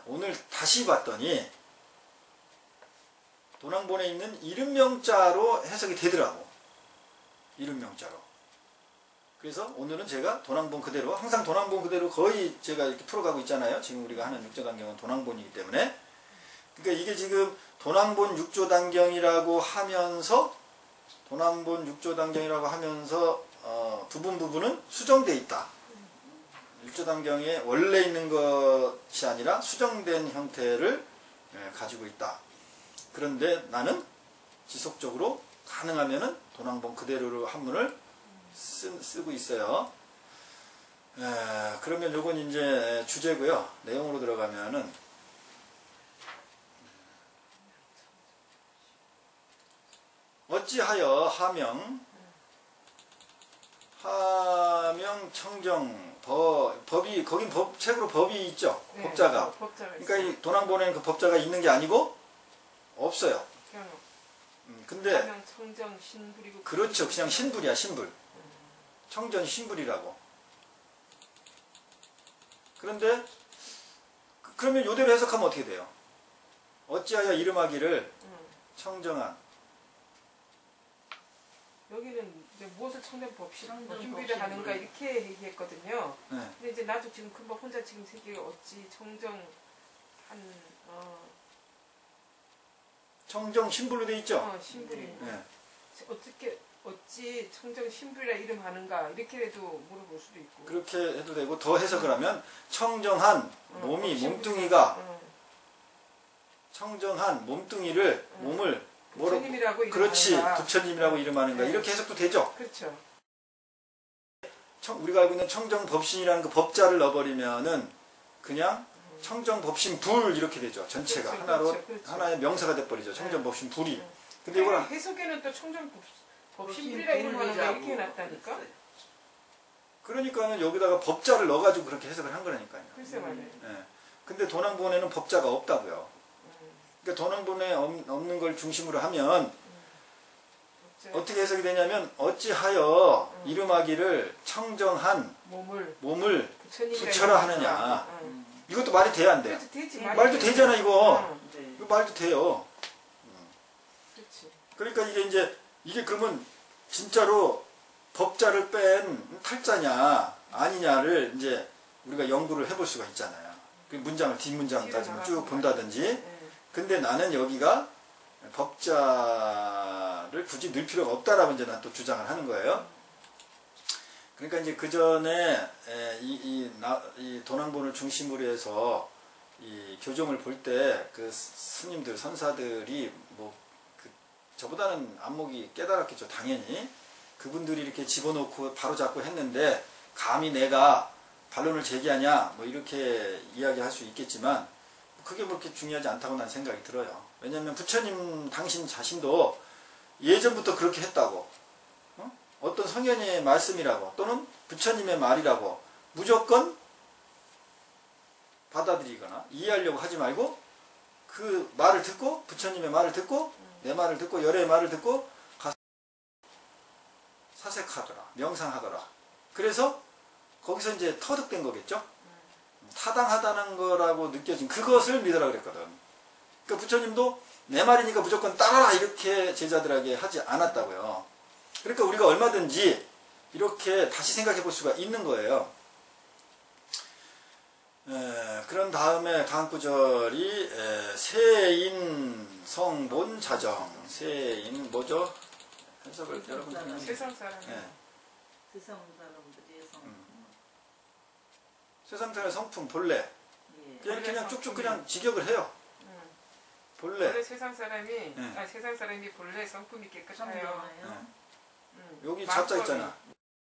오늘 다시 봤더니 도난본에 있는 이름명자로 해석이 되더라고. 이름명자로. 그래서 오늘은 제가 도난본 그대로, 항상 도난본 그대로 거의 제가 이렇게 풀어가고 있잖아요. 지금 우리가 하는 육조단경은 도난본이기 때문에. 그러니까 이게 지금 도난본 육조단경이라고 하면서 도난본 육조단경이라고 하면서 부분은 수정되어 있다. 육조단경에 원래 있는 것이 아니라 수정된 형태를 가지고 있다. 그런데 나는 지속적으로 가능하면은 도난본 그대로로 한문을 쓰고 있어요. 그러면 요건 이제 주제고요. 내용으로 들어가면은 어찌하여 하명 청정 법이 거긴 책으로 법이 있죠. 네, 법자가. 법자가 그러니까 있어요. 이 도난본에는 그 법자가 있는 게 아니고 없어요. 그냥 근데 하명 청정 신불이고 그렇죠. 그냥 신불이야, 신불. 청전 신불이라고. 그런데 그러면 요대로 해석하면 어떻게 돼요? 어찌하여 이름하기를 청정한. 여기는 이제 무엇을 청정 법신 청정 준비를 법신. 하는가 이렇게 얘기했거든요. 네. 근데 이제 나도 지금 금방 혼자 지금 세계 어찌 청정 청정 신불로 돼 있죠? 신불이 네. 어찌 청정 신불이라 이름하는가 이렇게라도 물어볼 수도 있고. 그렇게 해도 되고 더 해석을 하면 청정한 몸이 신불이. 몸뚱이가 청정한 몸뚱이를 몸을 뭐라고 부처님이라고 그렇지 이름하는가. 부처님이라고 이름하는가 네. 이렇게 해석도 되죠. 그렇죠. 우리가 알고 있는 청정법신이라는 그 법자를 넣어버리면은 그냥 청정법신불 이렇게 되죠. 전체가 그렇죠, 하나로 그렇죠, 그렇죠. 하나의 명사가 돼버리죠. 청정법신불이. 네. 근데 이걸 해석에는 또 청정 법신불이라 이름하는가 이렇게 해놨다니까. 그러니까는 여기다가 법자를 넣어가지고 그렇게 해석을 한 거라니까요. 글쎄 말이에요. 예. 근데 도난본에는 법자가 없다고요. 그러니까 도난본에 없는 걸 중심으로 하면 어떻게 해석이 되냐면 어찌하여 이름하기를 청정한 몸을 부처라 하느냐. 이것도 말이 돼야 안 돼요? 그렇지, 되지. 말도 되잖아 이거. 네. 이거 말도 돼요. 그렇지. 그러니까 이게 그러면 진짜로 법자를 뺀 탈자냐 아니냐를 이제 우리가 연구를 해볼 수가 있잖아요. 그 문장을 뒷문장까지 쭉 본다든지. 네. 근데 나는 여기가 법자를 굳이 넣을 필요가 없다라고 이제 난 또 주장을 하는 거예요. 그러니까 이제 그 전에 이 도난본을 중심으로 해서 이 교정을 볼 때 그 스님들 선사들이 저보다는 안목이 깨달았겠죠. 당연히 그분들이 이렇게 집어넣고 바로잡고 했는데 감히 내가 반론을 제기하냐 뭐 이렇게 이야기할 수 있겠지만 그게 뭐 그렇게 중요하지 않다고 난 생각이 들어요. 왜냐하면 부처님 당신 자신도 예전부터 그렇게 했다고. 어떤 성현의 말씀이라고 또는 부처님의 말이라고 무조건 받아들이거나 이해하려고 하지 말고 그 말을 듣고 부처님의 말을 듣고 내 말을 듣고 열의 말을 듣고 가서 사색하더라. 명상하더라. 그래서 거기서 이제 터득된 거겠죠. 타당하다는 거라고 느껴진 그것을 믿으라 그랬거든. 그러니까 부처님도 내 말이니까 무조건 따라라 이렇게 제자들에게 하지 않았다고요. 그러니까 우리가 얼마든지 이렇게 다시 생각해 볼 수가 있는 거예요. 그런 다음에 다음 구절이 세인 성본 자정. 세인 뭐죠? 해석을 여러분 세상 사람. 세상 사람들이 세상 사람의 성품 본래. 예. 그냥 쭉쭉 그냥 직역을 해요. 본래. 원래 세상 사람이 세상 사람이 본래 성품이 깨끗하여. 여기 자자 있잖아.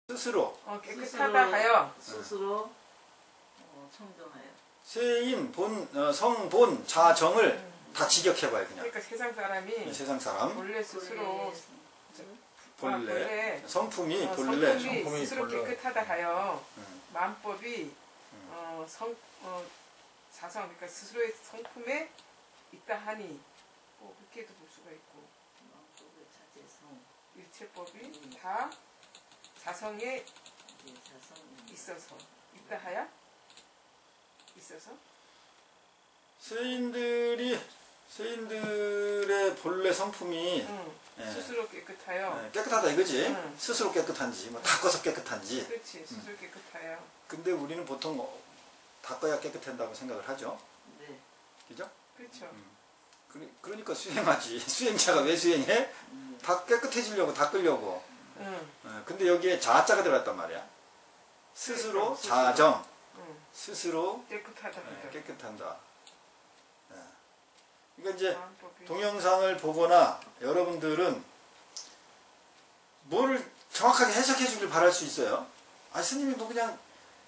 스스로. 깨끗하다 하여. 스스로 청정하여. 세인 성본 자정을 다 직역해봐요 그냥. 그러니까 세상 사람이 세상 사람. 본래 스스로 본래 성품이 본래 성품이 스스로 깨끗하다 하여 만법이 자성 그러니까 스스로의 성품에 있다 하니 그렇게도 볼 수가 있고 마음속의 자제성 일체법이 다 자성에 있어서 있다 하여 있어서 세인들의 본래 성품이 예. 스스로 깨끗하여. 깨끗하다 이거지. 응. 스스로 깨끗한지 뭐 닦아서 깨끗한지. 그렇지. 스스로 깨끗하여. 근데 우리는 보통 닦아야 깨끗한다고 생각을 하죠. 네. 그죠? 그렇죠. 그러니까 수행하지. 수행자가 왜 수행해? 다 깨끗해지려고 닦으려고. 응. 근데 여기에 자자가 들어갔단 말이야. 스스로 스스로. 자정. 응. 스스로 깨끗하다. 깨끗한다. 그러니까 이제 마음법이. 동영상을 보거나 여러분들은 뭐를 정확하게 해석해 주길 바랄 수 있어요. 아, 스님이 뭐 그냥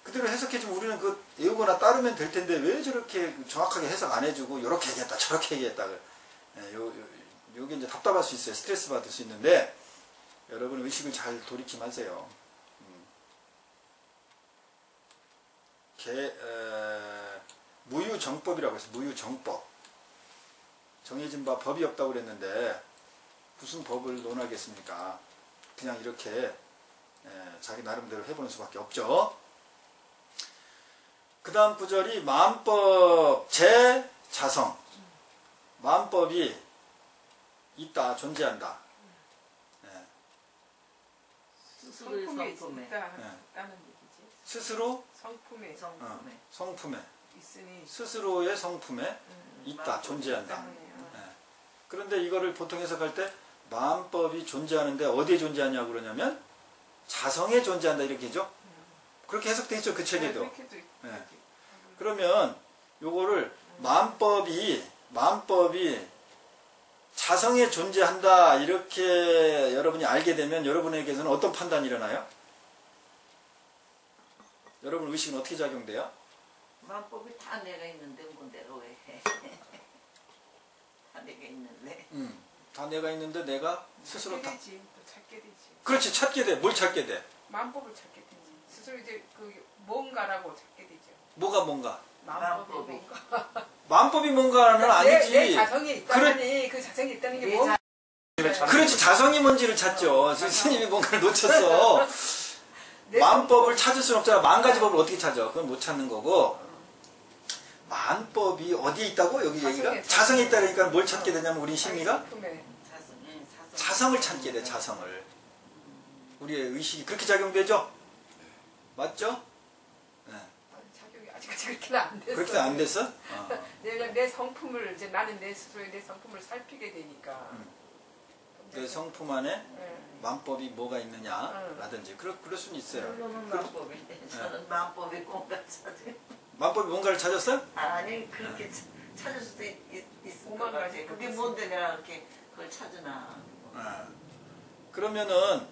그대로 해석해 주면 우리는 그 외우거나 따르면 될 텐데 왜 저렇게 정확하게 해석 안 해주고 요렇게 얘기했다 저렇게 얘기했다. 요게 이제 답답할 수 있어요. 스트레스 받을 수 있는데 여러분 의식을 잘 돌이킴하세요. 무유정법이라고 해서 무유정법. 정해진 바 법이 없다고 그랬는데 무슨 법을 논하겠습니까? 그냥 이렇게 자기 나름대로 해보는 수밖에 없죠. 그 다음 구절이 마음법 제자성. 마음법이 있다, 존재한다. 스스로의 성품에 성품에. 있다는 얘기지. 스스로 성품에 성품에 있으니 스스로의 성품에 있다, 존재한다. 때문이에요. 그런데 이거를 보통 해석할 때 마음법이 존재하는데 어디에 존재하냐고 그러냐면 자성에 존재한다 이렇게죠. 그렇게 해석돼 있죠, 그 책에도. 그렇게도 네. 그러면 요거를 마음법이 자성에 존재한다 이렇게 여러분이 알게 되면 여러분에게서는 어떤 판단이 일어나요? 여러분 의식은 어떻게 작용돼요? 마음법이 다 내가 있는데 뭐 내가 왜 해? 다 내가 있는데. 다 내가 있는데 내가 스스로 다. 찾게 되지. 또 찾게 되지. 그렇지, 찾게 돼. 뭘 찾게 돼? 마음법을 찾게 되지. 스스로 이제 그 뭔가라고 찾게 되죠. 뭐가 뭔가? 마음법이 마음법이. 뭔가. 마음법이 뭔가는 아니지. 내 자성이 있다니 그 자성이 있다는 게 뭔가. 그렇지, 자성이 뭔지를 찾죠. 스님이 뭔가를 놓쳤어. 마음법을 찾을 수는 없잖아. 만 가지 법을 어떻게 찾아? 그건 못 찾는 거고. 마음법이 어디에 있다고? 여기 얘기가? 자성에 있다니까 뭘 찾게 되냐면 우리 심리가 자성을 찾게 돼. 자성을. 우리의 의식이 그렇게 작용되죠? 맞죠? 네. 작용이 아직까지 그렇게는 안 됐어. 그렇게 안 됐어? 내 성품을 이제 나는 내 스스로의 내 성품을 살피게 되니까. 내 성품 안에 네. 마음법이 뭐가 있느냐라든지 그럴 수는 있어요. 물론은 마음법인데 저는 마음법이 뭔가 찾아요. 마음법이 뭔가를 찾았어요? 아니 그렇게 찾을 수도 있을 것 같아. 그게 뭔데 내가 이렇게 그걸 찾으나. 그러면은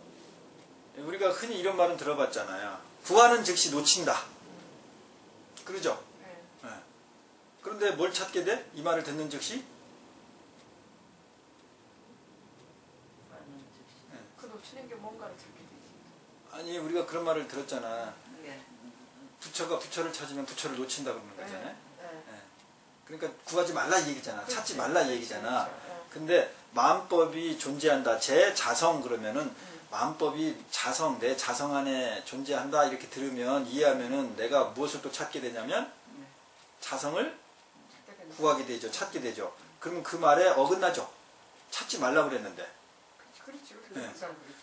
우리가 흔히 이런 말은 들어봤잖아요. 구하는 즉시 놓친다. 그러죠? 네. 그런데 뭘 찾게 돼? 이 말을 듣는 즉시? 그 놓치는 게 뭔가를 찾게 되지. 아니 우리가 그런 말을 들었잖아. 예. 부처가 부처를 찾으면 부처를 놓친다 그러는 거잖아요. 네. 그러니까 구하지 말라 이 얘기잖아. 찾지 말라 이 얘기잖아. 그렇죠. 근데 마음법이 존재한다. 제 자성 그러면은 마음법이 자성, 내 자성 안에 존재한다 이렇게 들으면 이해하면은 내가 무엇을 또 찾게 되냐면 자성을 구하게 되죠. 찾게 되죠. 그러면 그 말에 어긋나죠. 찾지 말라 그랬는데. 그렇죠. 네.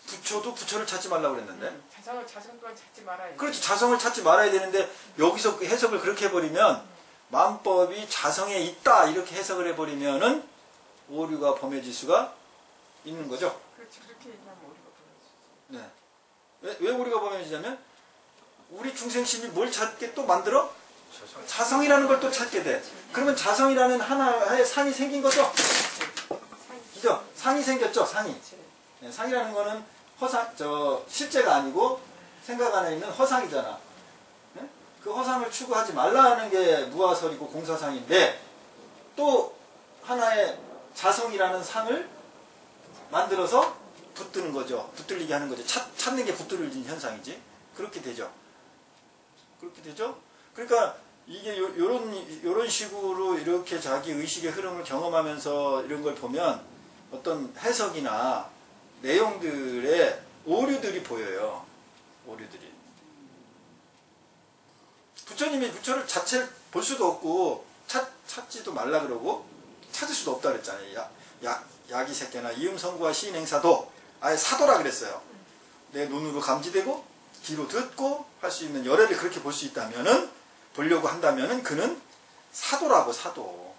부처도 부처를 찾지 말라 그랬는데. 자성 또한 찾지 말아야 돼. 그렇죠. 자성을 찾지 말아야 되는데 여기서 그 해석을 그렇게 해버리면 마음법이 자성에 있다 이렇게 해석을 해버리면은 오류가 범해질 수가 있는 거죠. 그렇지. 그렇게 얘기하면 오류가 범해지지. 네. 왜 오류가 범해지냐면 우리 중생심이 뭘 찾게 또 만들어? 자성이라는 걸 또 찾게 돼. 그러면 자성이라는 하나의 상이 생긴 거죠. 그죠? 상이 생겼죠. 상이. 네, 상이라는 거는 실제가 아니고 생각 안에 있는 허상이잖아. 네? 그 허상을 추구하지 말라는 게 무아설이고 공사상인데 또 하나의 자성이라는 상을 만들어서 붙드는 거죠. 붙들리게 하는 거죠. 찾는 게 붙들리는 현상이지. 그렇게 되죠. 그렇게 되죠. 그러니까 이게 요런 식으로 이렇게 자기 의식의 흐름을 경험하면서 이런 걸 보면 어떤 해석이나 내용들의 오류들이 보여요. 오류들이. 부처님이 부처를 자체를 볼 수도 없고 찾지도 말라 그러고 찾을 수도 없다 그랬잖아요. 야기 새끼나 이음성구와 시인행사도 아예 사도라 그랬어요. 내 눈으로 감지되고 귀로 듣고 할 수 있는 열애를 그렇게 볼 수 있다면은, 보려고 한다면은 그는 사도라고, 사도.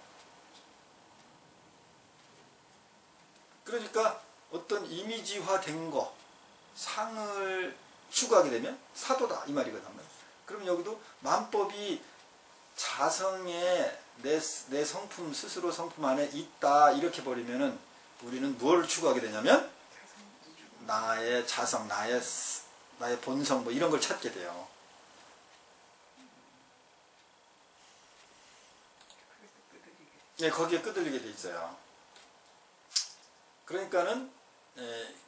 그러니까 어떤 이미지화된 거, 상을 추구하게 되면 사도다 이 말이거든요. 그럼 여기도 만법이 자성의 내 성품, 스스로 성품 안에 있다 이렇게 버리면은 우리는 무엇을 추구하게 되냐면 나의 자성, 나의 본성 뭐 이런 걸 찾게 돼요. 예, 거기에 끄들리게 돼 있어요. 그러니까는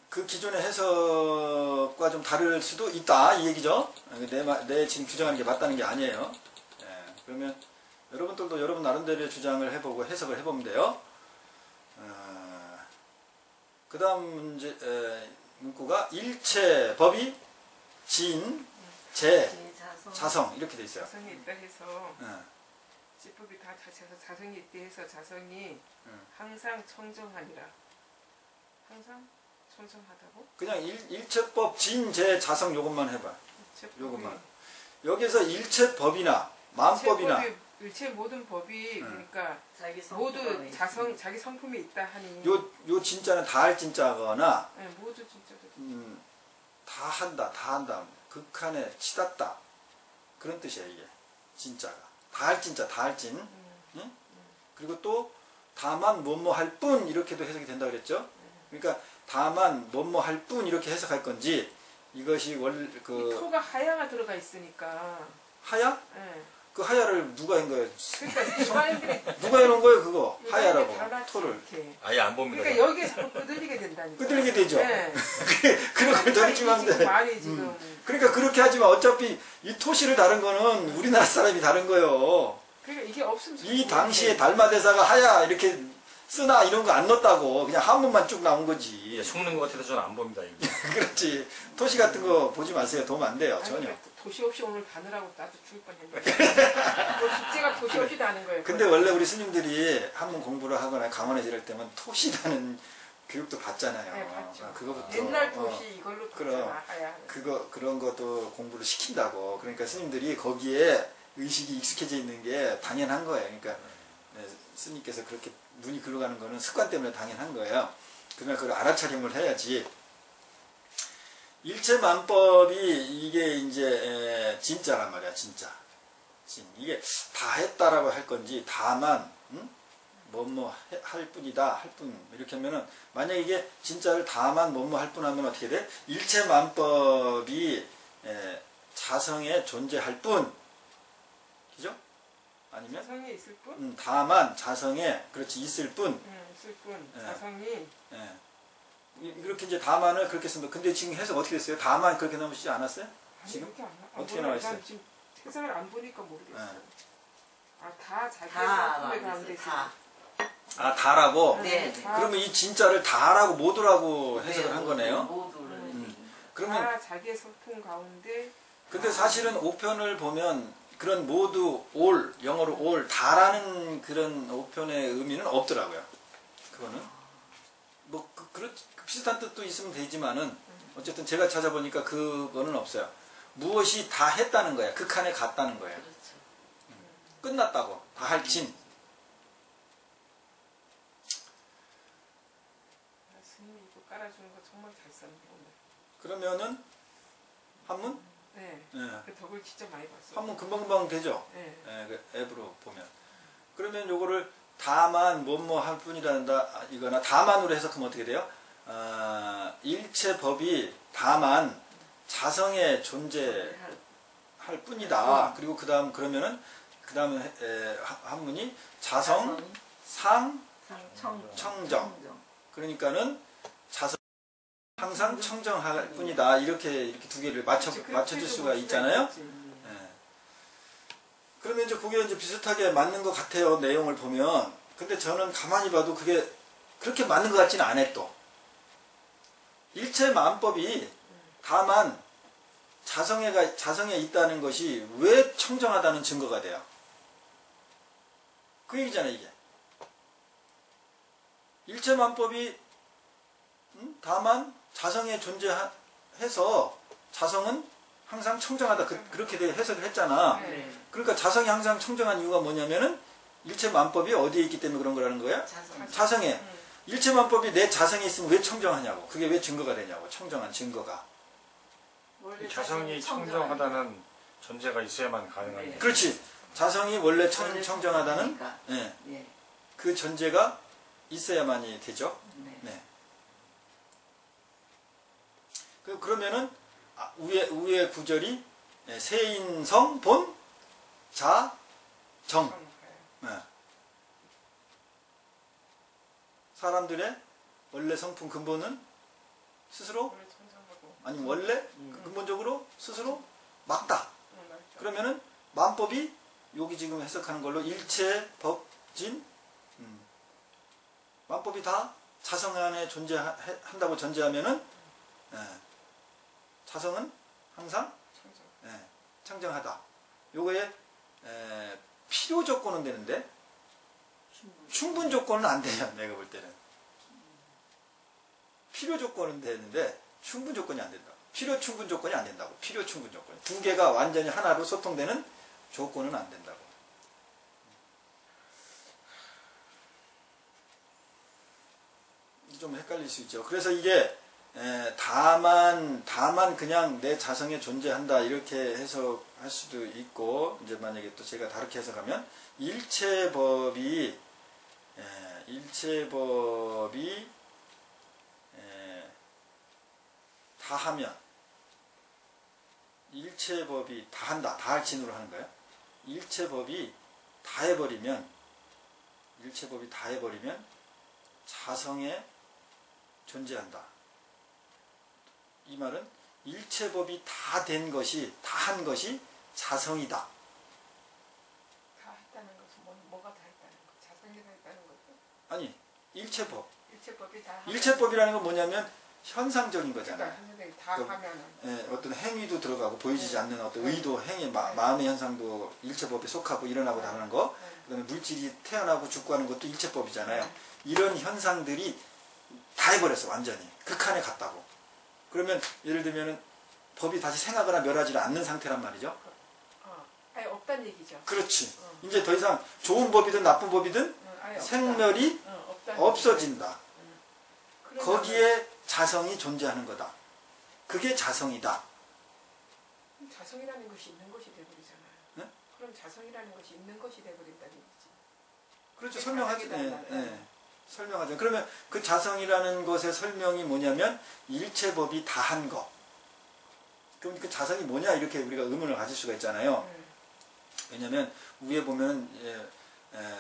그 기존의 해석과 좀 다를 수도 있다 이 얘기죠. 내 지금 주장하는 게 맞다는 게 아니에요. 예, 그러면 여러분들도 여러분 나름대로의 주장을 해보고 해석을 해보면 돼요. 그 다음 문제 문구가 일체 법이 진, 재, 자성 이렇게 돼 있어요. 자성이 있다 해서 예. 지법이 다 자성이 있다 해서 자성이 항상 청정하니라. 항상 청정하다고? 그냥 일체법 진, 재, 자성 요것만 해봐. 일체법이- 요것만. 여기서 일체법이나 만법이나 일체 모든 법이 그러니까 자기 모두 성품이 자기 성품이 있다 하니 요 진짜는 다할 진짜거나 네, 모두 진짜 다 한다 극한에 치닫다 그런 뜻이에요. 이게 진짜가 다할 진짜 다할 진. 응? 그리고 또 다만 뭐뭐 할 뿐 이렇게도 해석이 된다 그랬죠. 그러니까 다만 뭐뭐 할 뿐 이렇게 해석할 건지 이것이 이 토가 하야가 들어가 있으니까 하야? 네. 그 하야를 누가 한 거예요? 그러니까 일반인들이 누가 해놓은 거예요 그거? 일반인들이 하야라고 달라지 토를 않게. 아예 안 봅니다. 그러니까 여기에 자꾸 끄들리게 된다니까. 끄들리게 되죠. 네. 그런 걸 덜지면 안 지금 돼. 많이 지금 그러니까 그렇게 하지만 어차피 이 토시를 다른 거는 우리나라 사람이 다른 거예요. 그러니까 이게 없으면 이 당시에 달마대사가 하야 이렇게 쓰나 이런 거 안 넣었다고 그냥 한문만 쭉 나온 거지. 속는 것 같아서 저는 안 봅니다. 이거. 그렇지. 토시 같은 거 보지 마세요. 도움 안 돼요. 아니, 전혀. 도시 없이 오늘 가느라고 나도 죽을 뻔했는데. 숙제가 도시 없이 다는 거예요. 근데 원래 우리 스님들이 한문 공부를 하거나 강원에서 이럴 때면 토시라는 교육도 받잖아요. 네, 봤죠. 그거부터 옛날 도시 이걸로 그럼. 봤잖아, 하야. 그런 것도 공부를 시킨다고. 그러니까 스님들이 거기에 의식이 익숙해져 있는 게 당연한 거예요. 그러니까 스님께서 그렇게 눈이 글로 가는 거는 습관 때문에 당연한 거예요. 그러나 그걸 알아차림을 해야지. 일체만법이 이게 이제 진짜란 말이야. 진짜. 이게 다 했다라고 할 건지 다만 뭐뭐 할 뿐이다 할 뿐 이렇게 하면은 만약 이게 진짜를 다만 뭐뭐 할 뿐 하면 어떻게 돼? 일체만법이 자성에 존재할 뿐, 그죠? 아니면 자성이 있을 뿐? 다만 자성에 그렇지 있을 뿐. 있을 뿐. 예. 자성이 예. 이렇게 이제 다만을 그렇게 쓰면 근데 지금 해석 어떻게 됐어요? 다만 그렇게 나오시지 않았어요? 아니, 지금? 그렇게 어떻게 나와 있어요? 난 지금 해석을 안 보니까 모르겠어. 예. 다 자기 다 성품에 가운데 있어. 다. 아 다라고? 네. 그러면 이 진짜를 다라고 모두라고 해석을 한 거네요. 모두를. 그러면 다 자기의 성품 가운데. 근데 사실은 옥편을 보면 그런 모두 올 영어로 올 다라는 그런 옥편의 의미는 없더라고요. 그거는 뭐 비슷한 뜻도 있으면 되지만은 어쨌든 제가 찾아보니까 그거는 없어요. 무엇이 다 했다는 거야. 극한에 갔다는 거예요. 그렇죠. 끝났다고 다 할 진. 스님이 이거 깔아주는 거 정말 잘 썼네 오늘. 그러면은 한문? 네. 예. 그 덕을 진짜 많이 봤어. 한문 금방금방 되죠. 네. 예, 그 앱으로 보면. 그러면 요거를 다만 뭐뭐 할 뿐이란다 이거나 다만으로 해석하면 어떻게 돼요? 일체 법이 다만 자성에 존재할 뿐이다. 그리고 그 다음 그러면은 그 다음에 한문이 자성, 상, 청정. 그러니까는 자성 항상 청정할 뿐이다. 이렇게 두 개를 맞춰줄 수가 있잖아요. 예. 그러면 이제 그게 이제 비슷하게 맞는 것 같아요. 내용을 보면. 근데 저는 가만히 봐도 그게 그렇게 맞는 것 같지는 않아요. 또 일체만법이 다만 자성에 있다는 것이 왜 청정하다는 증거가 돼요. 그 얘기잖아 이게. 일체만법이 다만 자성에 존재해서 자성은 항상 청정하다 그렇게 해석을 했잖아. 네. 그러니까 자성이 항상 청정한 이유가 뭐냐면은 일체만법이 어디에 있기 때문에 그런 거라는 거야? 자성에. 일체만법이 내 자성에 있으면 왜 청정하냐고. 그게 왜 증거가 되냐고. 청정한 증거가. 원래 자성이 청정하니까. 청정하다는 전제가 있어야만 가능한 네. 그렇지. 자성이 원래 원래 청정하다는 청정하니까. 예, 예. 그 전제가 있어야만이 되죠. 네. 네. 그러면은 위에 구절이 세인성 본 자 정. 네. 사람들의 원래 성품 근본은 스스로 원래 청정하고. 아니면 원래 근본적으로 스스로 맞다. 맞죠. 그러면은 만법이 여기 지금 해석하는 걸로 일체 법진 만법이 다 자성 안에 존재한다고 전제하면은 자성은 항상 청정. 청정하다. 요거에 필요 조건은 되는데 충분 조건은 안 돼요. 내가 볼 때는 필요 조건은 되는데 충분 조건이 안 된다. 필요 충분 조건이 안 된다고. 필요 충분 조건. 두 개가 완전히 하나로 소통되는 조건은 안 된다고. 좀 헷갈릴 수 있죠. 그래서 이게 다만 그냥 내 자성에 존재한다 이렇게 해석할 수도 있고, 이제 만약에 또 제가 다르게 해석하면 일체법이 다 하면, 일체법이 다 한다, 다 할 진으로 하는 거예요. 일체법이 다 해버리면 자성에 존재한다. 이 말은 일체법이 다 된 것이, 다 한 것이 자성이다. 다 했다는 것은 뭐가 다 했다는 거? 자성이 다 했다는 것도? 아니, 일체법. 일체법이 다 하면. 일체법이라는 건 뭐냐면 현상적인 거잖아요. 그러니까 선생님 다 그- 하면은. 어떤 행위도 들어가고 보이지 네. 않는 어떤 네. 의도, 행위, 네. 마음의 현상도 일체법에 속하고 일어나고 네. 다르는 거. 네. 그 다음에 물질이 태어나고 죽고 하는 것도 일체법이잖아요. 네. 이런 현상들이 다 해버렸어, 완전히. 극한에 갔다고. 그러면 예를 들면은 법이 다시 생하거나 멸하지 않는 상태란 말이죠. 아예 없다는 얘기죠. 그렇지. 이제 더 이상 좋은 법이든 나쁜 법이든 아예 없다. 생멸이 없다는 없어진다. 얘기죠. 거기에 자성이 존재하는 거다. 그게 자성이다. 그럼 자성이라는 것이 있는 것이 돼버리잖아요. 네? 그럼 자성이라는 것이 있는 것이 돼버린다는 얘기지. 그렇죠. 그게 설명하죠. 자성이다, 네. 설명하죠. 그러면 그 자성이라는 것의 설명이 뭐냐면 일체법이 다 한 거. 그럼 그 자성이 뭐냐 이렇게 우리가 의문을 가질 수가 있잖아요. 왜냐하면 위에 보면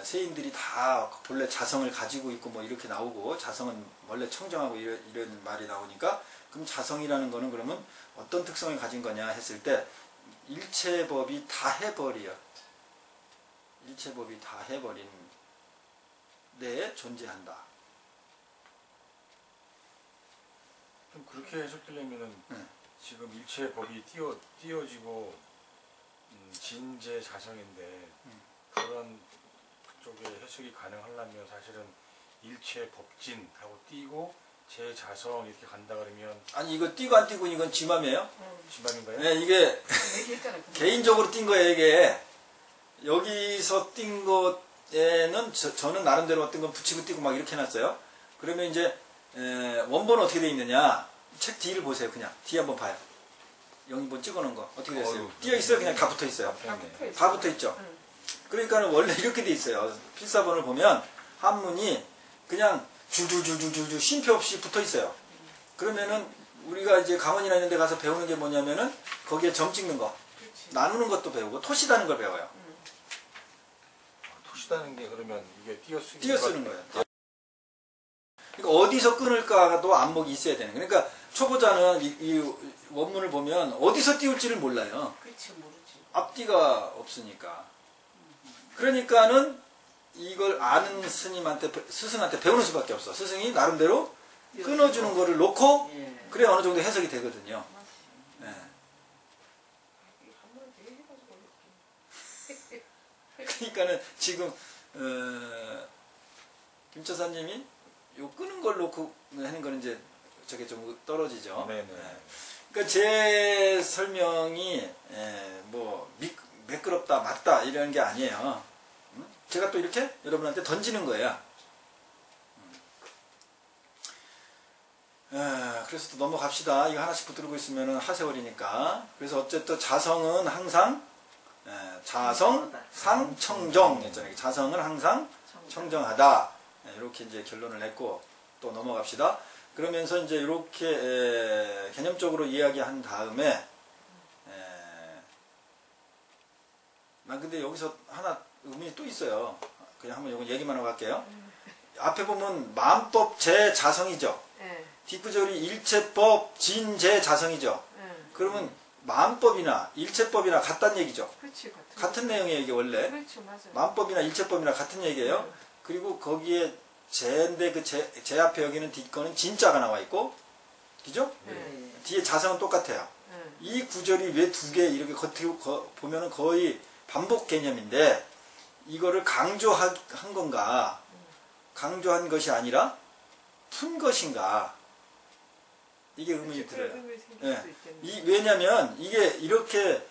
세인들이 다 본래 자성을 가지고 있고 뭐 이렇게 나오고, 자성은 원래 청정하고 이런 말이 나오니까, 그럼 자성이라는 거는 그러면 어떤 특성을 가진 거냐 했을 때 일체법이 다 해버린 데에 존재한다. 좀 그렇게 해석되려면은 네. 지금 일체 법이 띄어지고 진제 자성인데 그런 쪽에 해석이 가능하려면 사실은 일체 법진하고 띄고 제 자성 이렇게 간다 그러면 아니 이거 띄고 안 띄고 이건 지맘이에요? 지방인가요? 네, 이게 얘기했잖아요. 개인적으로 띈 거예요. 이게 여기서 띈 것에는 저는 나름대로 어떤 건 붙이고 띄고 막 이렇게 해놨어요. 그러면 이제 원본은 어떻게 돼 있느냐, 책 뒤를 보세요. 그냥 뒤 한번 봐요. 영인본 찍어놓은 거 어떻게 됐어요? 어휴, 띄어 있어요? 그냥 다 붙어 있어요? 다 붙어 있어. 다 붙어 있죠. 그러니까는 원래 이렇게 돼 있어요. 필사본을 보면 한문이 그냥 줄줄줄줄줄 쉼표 없이 붙어 있어요. 그러면은 우리가 이제 강원이나 이런 데 가서 배우는 게 뭐냐면은 거기에 점 찍는 거, 그렇지. 나누는 것도 배우고 토시다는 걸 배워요. 토시다는 게 그러면 이게 띄어쓰기 띄어쓰는 거예요. 그러니까 어디서 끊을까도 안목이 있어야 되는 거예요. 그러니까 초보자는 이 원문을 보면 어디서 띄울지를 몰라요. 그렇지 모르지. 앞뒤가 없으니까. 그러니까는 이걸 아는 스승한테 배우는 수밖에 없어. 스승이 나름대로 끊어주는 거를 놓고 예. 그래 어느 정도 해석이 되거든요. 예. 한번 되게 해가지고 어렵게. 그러니까는 지금 김처사님이 요 끄는 걸 놓고 하는 거는 이제 저게 좀 떨어지죠. 네네. 그러니까 제 설명이 뭐 매끄럽다 맞다 이런 게 아니에요. 제가 또 이렇게 여러분한테 던지는 거예요. 그래서 또 넘어갑시다. 이거 하나씩 붙들고 있으면 하세월이니까. 그래서 어쨌든 자성은 항상 자성, 상, 청정 했잖아요. 자성은 항상 청정하다. 이렇게 이제 결론을 냈고 또 넘어갑시다. 그러면서 이제 이렇게 개념적으로 이야기한 다음에 난 근데 여기서 하나 의문이 또 있어요. 그냥 한번 이거 얘기만 하고 갈게요. 앞에 보면 마음법 제자성이죠. 네. 뒷구절이 일체법 진제자성이죠. 네. 그러면 마음법이나 일체법이나 같다는 얘기죠. 그렇지, 같은 내용이에요, 이게 원래. 그렇죠, 맞아요. 마음법이나 일체법이나 같은 얘기예요. 그리고 거기에 제인데 그 제 앞에 여기는 뒷거는 진자가 나와 있고, 그죠? 네. 뒤에 자성은 똑같아요. 네. 이 구절이 왜 두 개 이렇게 보면은 거의 반복 개념인데 이거를 강조한 건가? 강조한 것이 아니라 푼 것인가? 이게 의문이 들어요. 왜냐면 이게 이렇게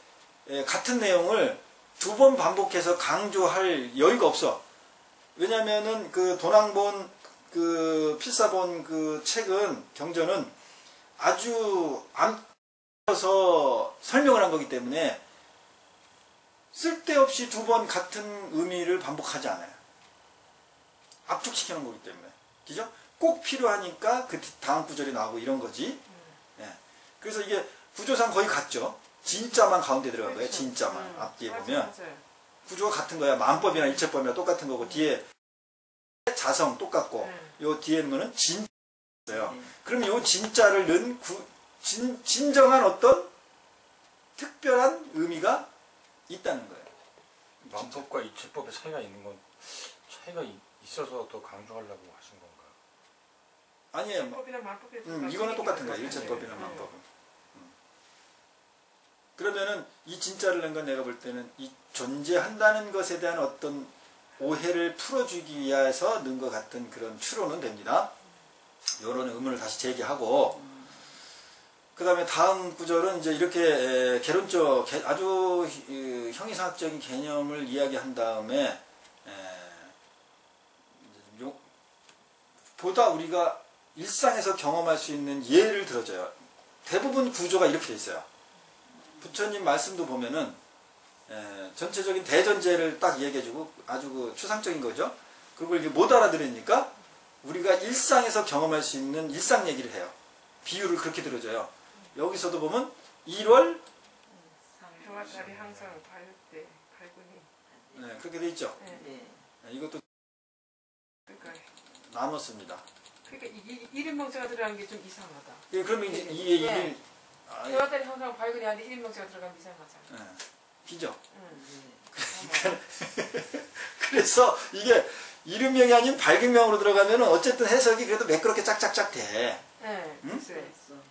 같은 내용을 두 번 반복해서 강조할 여유가 없어. 왜냐면은 그 도낭본 그 필사본 그 책은 경전은 아주 암서 설명을 한 거기 때문에 쓸데없이 두 번 같은 의미를 반복하지 않아요. 압축시켜 놓은 거기 때문에. 그죠? 꼭 필요하니까 그 다음 구절이 나오고 이런 거지. 그래서 이게 구조상 거의 같죠. 진짜만 가운데 들어간 거예요. 진짜만. 앞뒤에 보면. 맞아요. 구조가 같은 거야. 마음법이나 일체법이나 똑같은 거고 뒤에 자성 똑같고 요 뒤에 거는 진짜예요. 그럼 요 진짜를 넣은 진정한 어떤 특별한 의미가 있다는 거예요. 마음법과 이체법의 차이가 있는 건 차이가 있어서 더 강조하려고 하신 건가? 아니에요. 법이나 만법이 이거는 똑같은 거예요. 일체법이나 만법은. 그러면은 이 진짜를 낸 건 내가 볼 때는 이 존재한다는 것에 대한 어떤 오해를 풀어주기 위해서 넣은 것 같은 그런 추론은 됩니다. 이런 의문을 다시 제기하고 그 다음에 다음 구절은 이제 이렇게 개론적 아주 형이상학적인 개념을 이야기한 다음에 보다 우리가 일상에서 경험할 수 있는 예를 들어줘요. 대부분 구조가 이렇게 돼 있어요. 부처님 말씀도 보면은 전체적인 대전제를 딱 얘기해주고 아주 그 추상적인 거죠. 그걸 이제 못 알아들으니까 우리가 일상에서 경험할 수 있는 일상 얘기를 해요. 비유를 그렇게 들어줘요. 여기서도 보면 1월 해와 달이 항상 밝을 때 밝으니 그렇게 돼 있죠. 이것도 그러니까 나눴습니다. 그러니까 이 일인명자가 들어가는 게 좀 이상하다. 그러면 이제 이 얘기를 해와 달이 항상 밝으니 하는데 일인명자가 들어가면 이상하잖아. 기죠. 그래서 이게 이름명이 아닌 밝은명으로 들어가면 어쨌든 해석이 그래도 매끄럽게 짝짝짝 돼.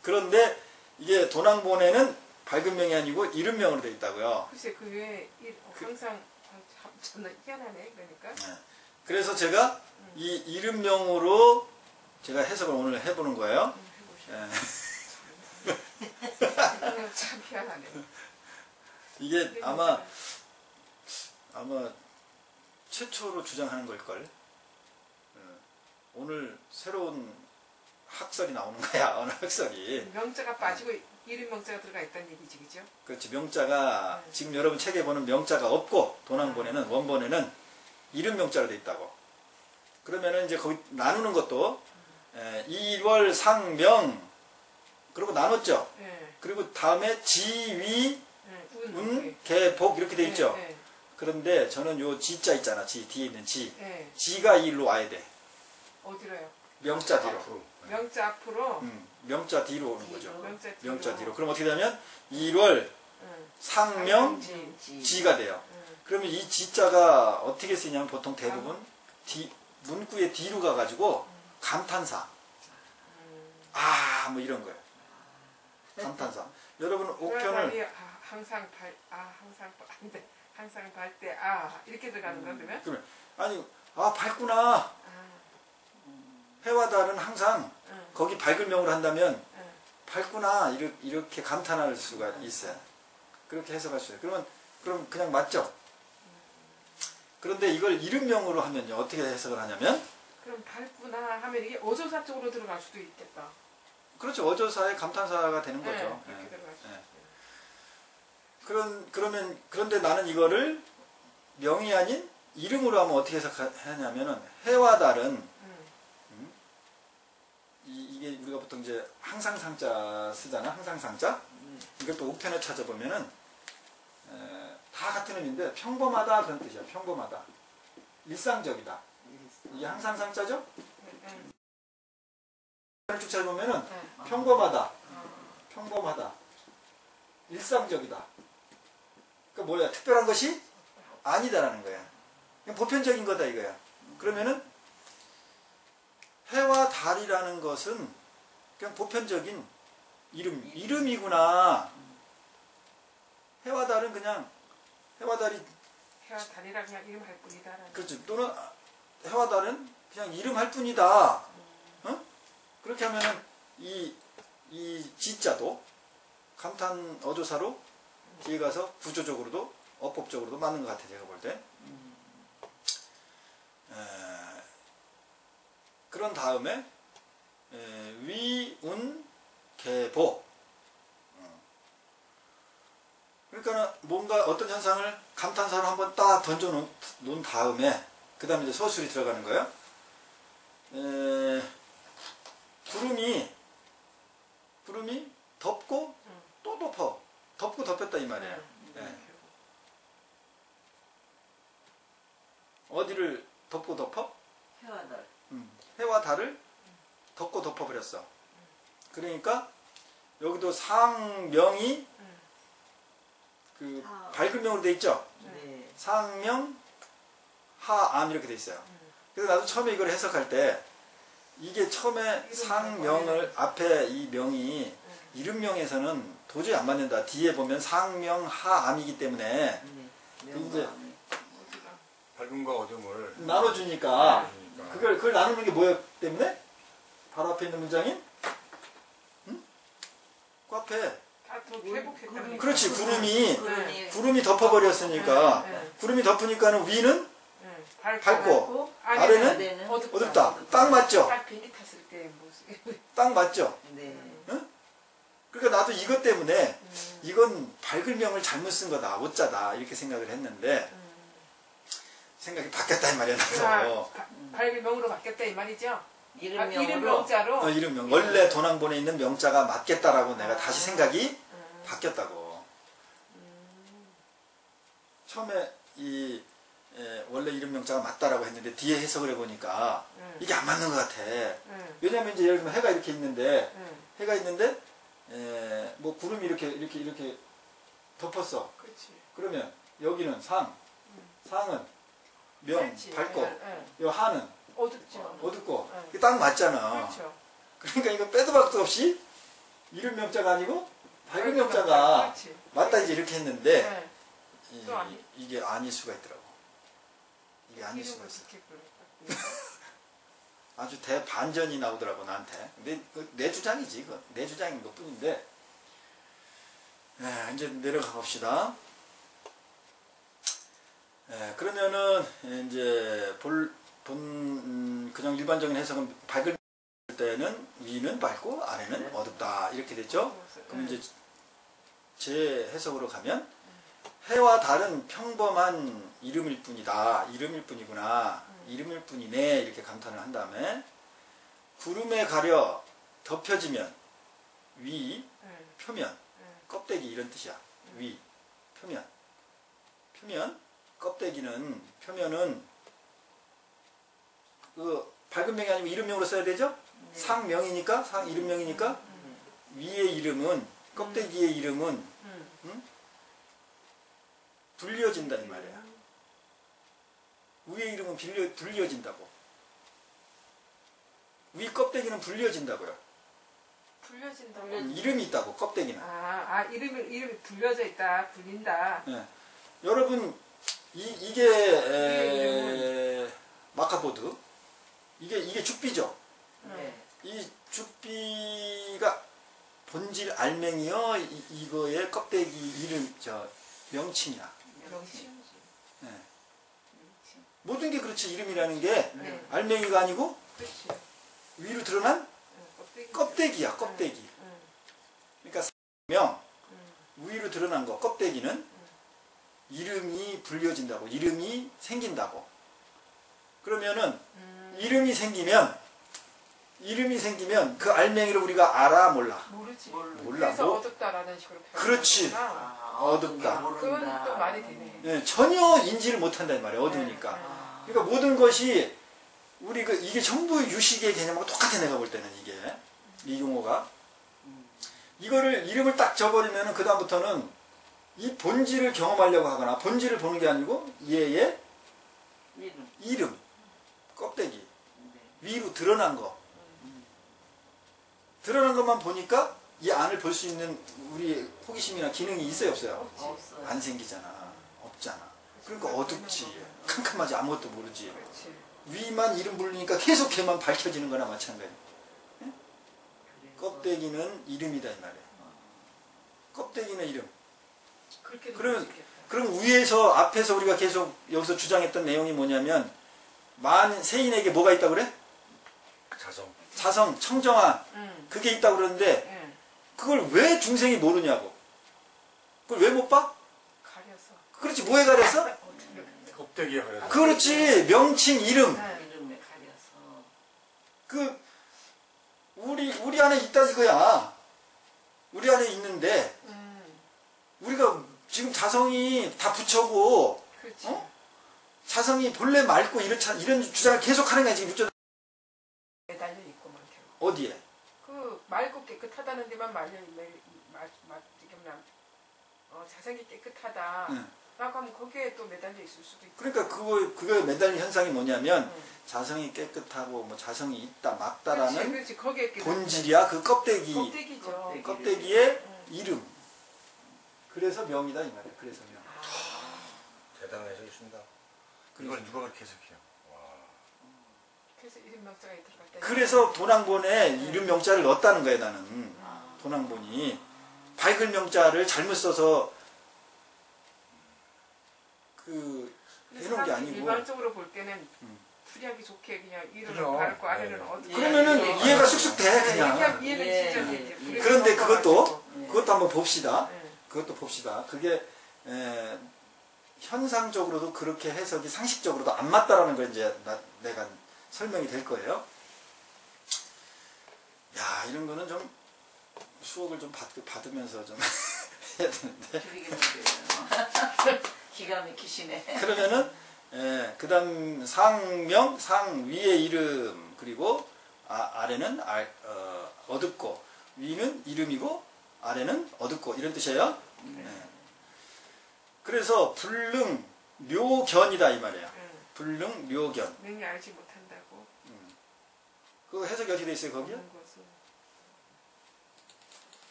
그런데 이게 도낭본에는 밝은명이 아니고 이름명으로 되어 있다고요. 글쎄 그 외에 항상 참나 희한하네. 그러니까. 그래서 제가 이 이름명으로 제가 해석을 오늘 해보는 거예요. 참 희한하네. 이게 아마 최초로 주장하는 걸걸. 오늘 새로운 학설이 나오는 거야. 어느 학설이. 명자가 빠지고 이름 명자가 들어가 있다는 얘기지, 그죠? 그렇지. 명자가 지금 여러분 책에 보는 명자가 없고 도낭본에는 원본에는 이름 명자로 돼 있다고. 그러면은 이제 거기 나누는 것도 2월 상명 그리고 나눴죠. 그리고 다음에 지위 운, 개, 복 이렇게 돼 있죠. 그런데 저는 요 지자 있잖아. 지 뒤에 있는 지. 지가 이 일로 와야 돼. 어디로요? 명자 뒤로. 명자 앞으로. 명자 뒤로 오는 거죠. 명자 뒤로. 그럼 어떻게 되면 1월 상명 지가 돼요. 그러면 이 지자가 어떻게 쓰냐면 보통 대부분 문구의 뒤로 가가지고 감탄사. 뭐 이런 거예요. 감탄사. 여러분 옥편을 항상 항상 발 때 아 이렇게 들어가는 거 그러면? 그러면 아니 밝구나. 아, 해와 달은 항상 응, 거기 밝을 명으로 한다면 응. 밝구나 이렇게 감탄할 수가 있어요. 그렇게 해석할 수 있어요. 그럼 그냥 맞죠? 그런데 이걸 이름명으로 하면요 어떻게 해석을 하냐면 그럼 밝구나 하면 이게 어조사 쪽으로 들어갈 수도 있겠다. 그렇죠. 어조사의 감탄사가 되는 거죠. 네, 그렇게 예. 들어갈 수 예. 있어요. 그런데 나는 이거를 명이 아닌 이름으로 하면 어떻게 해석하냐면은 해와 달은 이게 우리가 보통 이제 항상상자 쓰잖아. 항상상자. 이걸 또 옥편에 찾아보면은 다 같은 의미인데 평범하다 그런 뜻이야. 평범하다. 일상적이다. 이게 항상상자죠? 응, 을 쭉 찾아보면은 응. 평범하다. 평범하다. 일상적이다. 그러니까 뭐야? 특별한 것이 아니다라는 거야. 그냥 보편적인 거다 이거야. 그러면은 해와 달이라는 것은 그냥 보편적인 이름이구나. 해와 달은 그냥 해와 달이 해와 달이라 그냥 이름 할 뿐이다라는. 그렇죠. 또는 해와 달은 그냥 이름 할 뿐이다. 어? 그렇게 하면은 이 지자도 감탄 어조사로 뒤에 가서 구조적으로도 어법적으로도 맞는 것 같아 제가 볼 때. 그런 다음에 위운 개보. 그러니까는 뭔가 어떤 현상을 감탄사로 한번 딱 던져 놓은 다음에 그 다음에 이제 서술이 들어가는 거예요. 구름이 덮고 또 덮어. 덮고 덮였다 이 말이에요. 예. 어디를 덮고 덮어? 해와 달. 해와 달을 덮고 덮어버렸어. 그러니까 여기도 상명이 그 밝은 명으로 돼 있죠. 네. 상명 하암 이렇게 돼 있어요. 그래서 나도 처음에 이걸 해석할 때 이게 처음에 상명을 앞에 이 명이 이름명에서는 도저히 안 맞는다. 뒤에 보면 상명 하암이기 때문에 이제 밝음과 어둠을 나눠주니까 그걸 나누는 게 뭐였기 때문에 바로 앞에 있는 문장인 그 앞에 그렇지 구름이 덮어버렸으니까 구름이 덮으니까는 위는 밝고 아래는 어둡다. 딱 맞죠? 딱 비행기 탔을 때 모습. 딱 맞죠? 네. 그러니까 나도 이것 때문에 이건 밝을 명을 잘못 쓴 거다. 오자다. 이렇게 생각을 했는데 생각이 바뀌었다 이 말이야 나도. 밝은 명으로 바뀌었다 이 말이죠? 이름명으로. 이름 명자로? 이름명. 원래 도낭본에 있는 명자가 맞겠다라고 내가 다시 생각이 바뀌었다고. 처음에 원래 이름 명자가 맞다라고 했는데 뒤에 해석을 해보니까 이게 안 맞는 것 같아. 왜냐면 이제 예를 들면 해가 이렇게 있는데 뭐 구름이 이렇게 덮었어. 그렇지. 그러면 여기는 상은 명, 그렇지. 밝고 응. 요 하는 어둡죠. 어둡고 응. 이게 딱 맞잖아. 그렇죠. 그러니까 이거 빼도 박도 없이 이름 명자가 아니고 밝은 명자가 그렇지. 맞다 이제 이렇게 했는데 네. 또 아니? 이게 아닐 수가 있더라고. 이게 아닐 수가 이름을 있어. 그렇게 부르고. 아주 대반전이 나오더라고 나한테. 근데 내 주장이지. 그거. 내 주장인 것 뿐인데 이제 내려가 봅시다. 그러면은 이제 그냥 일반적인 해석은 밝을 때는 위는 밝고 아래는 어둡다 이렇게 됐죠. 그럼 이제 제 해석으로 가면 해와 달은 평범한 이름일 뿐이다. 이름일 뿐이구나. 이름일 뿐이네. 이렇게 감탄을 한 다음에 구름에 가려 덮여지면 위, 표면, 껍데기 이런 뜻이야. 위, 표면, 표면은 그 밝은 명이 아니고 이름명으로 써야 되죠? 상명이니까 이름명이니까 위의 이름은 껍데기의 이름은 불려진다 이 말이야. 위의 이름은 불려진다고. 위 껍데기는 불려진다고요. 불려진다고? 이름이 있다고 껍데기는. 이름이 불려져 있다. 불린다. 네. 여러분 이게 마카보드. 이게 죽비죠. 네. 이 죽비가 본질 알맹이요. 이거의 껍데기 이름 명칭이야. 명칭. 네. 모든 게 그렇지. 이름이라는 게 네. 알맹이가 아니고 그렇지. 위로 드러난 껍데기야. 껍데기. 그러니까 명 위로 드러난 거 껍데기는 이름이 불려진다고. 이름이 생긴다고. 그러면은 이름이 생기면 그 알맹이를 우리가 알아 몰라. 모르지. 몰라. 그래서 뭐? 어둡다라는 식으로 그렇지. 표현하구나. 어둡다. 그건 또 말이 되네. 네, 전혀 인지를 못한단 말이야. 어두우니까. 그러니까 모든 것이 우리 이게 전부 유식의 개념하고 똑같아. 내가 볼 때는 이 용어가 이거를 이름을 딱 줘버리면은 그 다음부터는 이 본질을 경험하려고 하거나 본질을 보는 게 아니고 얘의 이름 껍데기 위로 드러난 거 드러난 것만 보니까 이 안을 볼 수 있는 우리 호기심이나 기능이 있어요 없어요? 없어요. 안 생기잖아. 없잖아. 그러니까 어둡지. 캄캄하지. 아무것도 모르지. 그렇지. 위만 이름 부르니까 계속 걔만 밝혀지는 거나 마찬가지. 예? 껍데기는 이름이다 이 말이야. 껍데기는 이름. 그렇게도 그러면 볼 수 있겠다. 그럼 위에서 앞에서 우리가 계속 여기서 주장했던 내용이 뭐냐면 세인에게 뭐가 있다고 그래? 자성, 청정한 그게 있다고 그러는데 그걸 왜 중생이 모르냐고. 그걸 왜 못 봐? 가려서. 그렇지. 뭐에 가렸어? 껍데기에 가려서. 그렇지. 명칭, 이름. 이름에 가려서. 그 우리 안에 있다 이거야. 우리 안에 있는데 우리가 지금 자성이 다 부처고 그렇지. 자성이 본래 맑고 이런 주장을 계속 하는 거야 지금 육조. 매달려 있고만 결국. 어디에? 그 맑고 깨끗하다는 데만 자생이 깨끗하다. 라고 하면 거기에 또 매달려 있을 수도 있고. 그러니까 그거에 매달린 현상이 뭐냐면 자성이 깨끗하고 뭐 자성이 있다 막다라는 그렇지. 거기에 본질이야. 그 껍데기죠. 껍데기의 이름. 그래서 명이다 이 말이야. 그래서 명. 대단하십니다. 이걸 누가 그렇게 해석해요? 와. 그래서 이름 명자가 들어갔다. 그래서 도낭본에 이름 명자를 넣었다는 거예요 나는. 도낭본이 밝을 명자를 잘못 써서 해놓은 게 아니고. 일반적으로 볼 때는 풀이하기 좋게 그냥 위로는 그죠. 밝고 아래는 어둡고. 그러면은 이해가 쑥쑥 돼 그냥. 이해는 진짜 되지. 그런데 그것도 한번 봅시다. 네. 그것도 봅시다. 그게 현상적으로도 그렇게 해석이 상식적으로도 안 맞다라는 걸 이제 내가 설명이 될 거예요. 야 이런 거는 좀 수업을 좀 받으면서 좀 해야 되는데. 기가 막히시네. 그러면은 그 다음 상명, 상 위의 이름 그리고 아래는 어둡고 위는 이름이고 아래는 어둡고 이런 뜻이에요. 그래서 불능 묘견이다 이 말이에요. 불능 묘견. 능히 알지 못한다고. 그 해석이 어떻게 돼 있어요 거기요?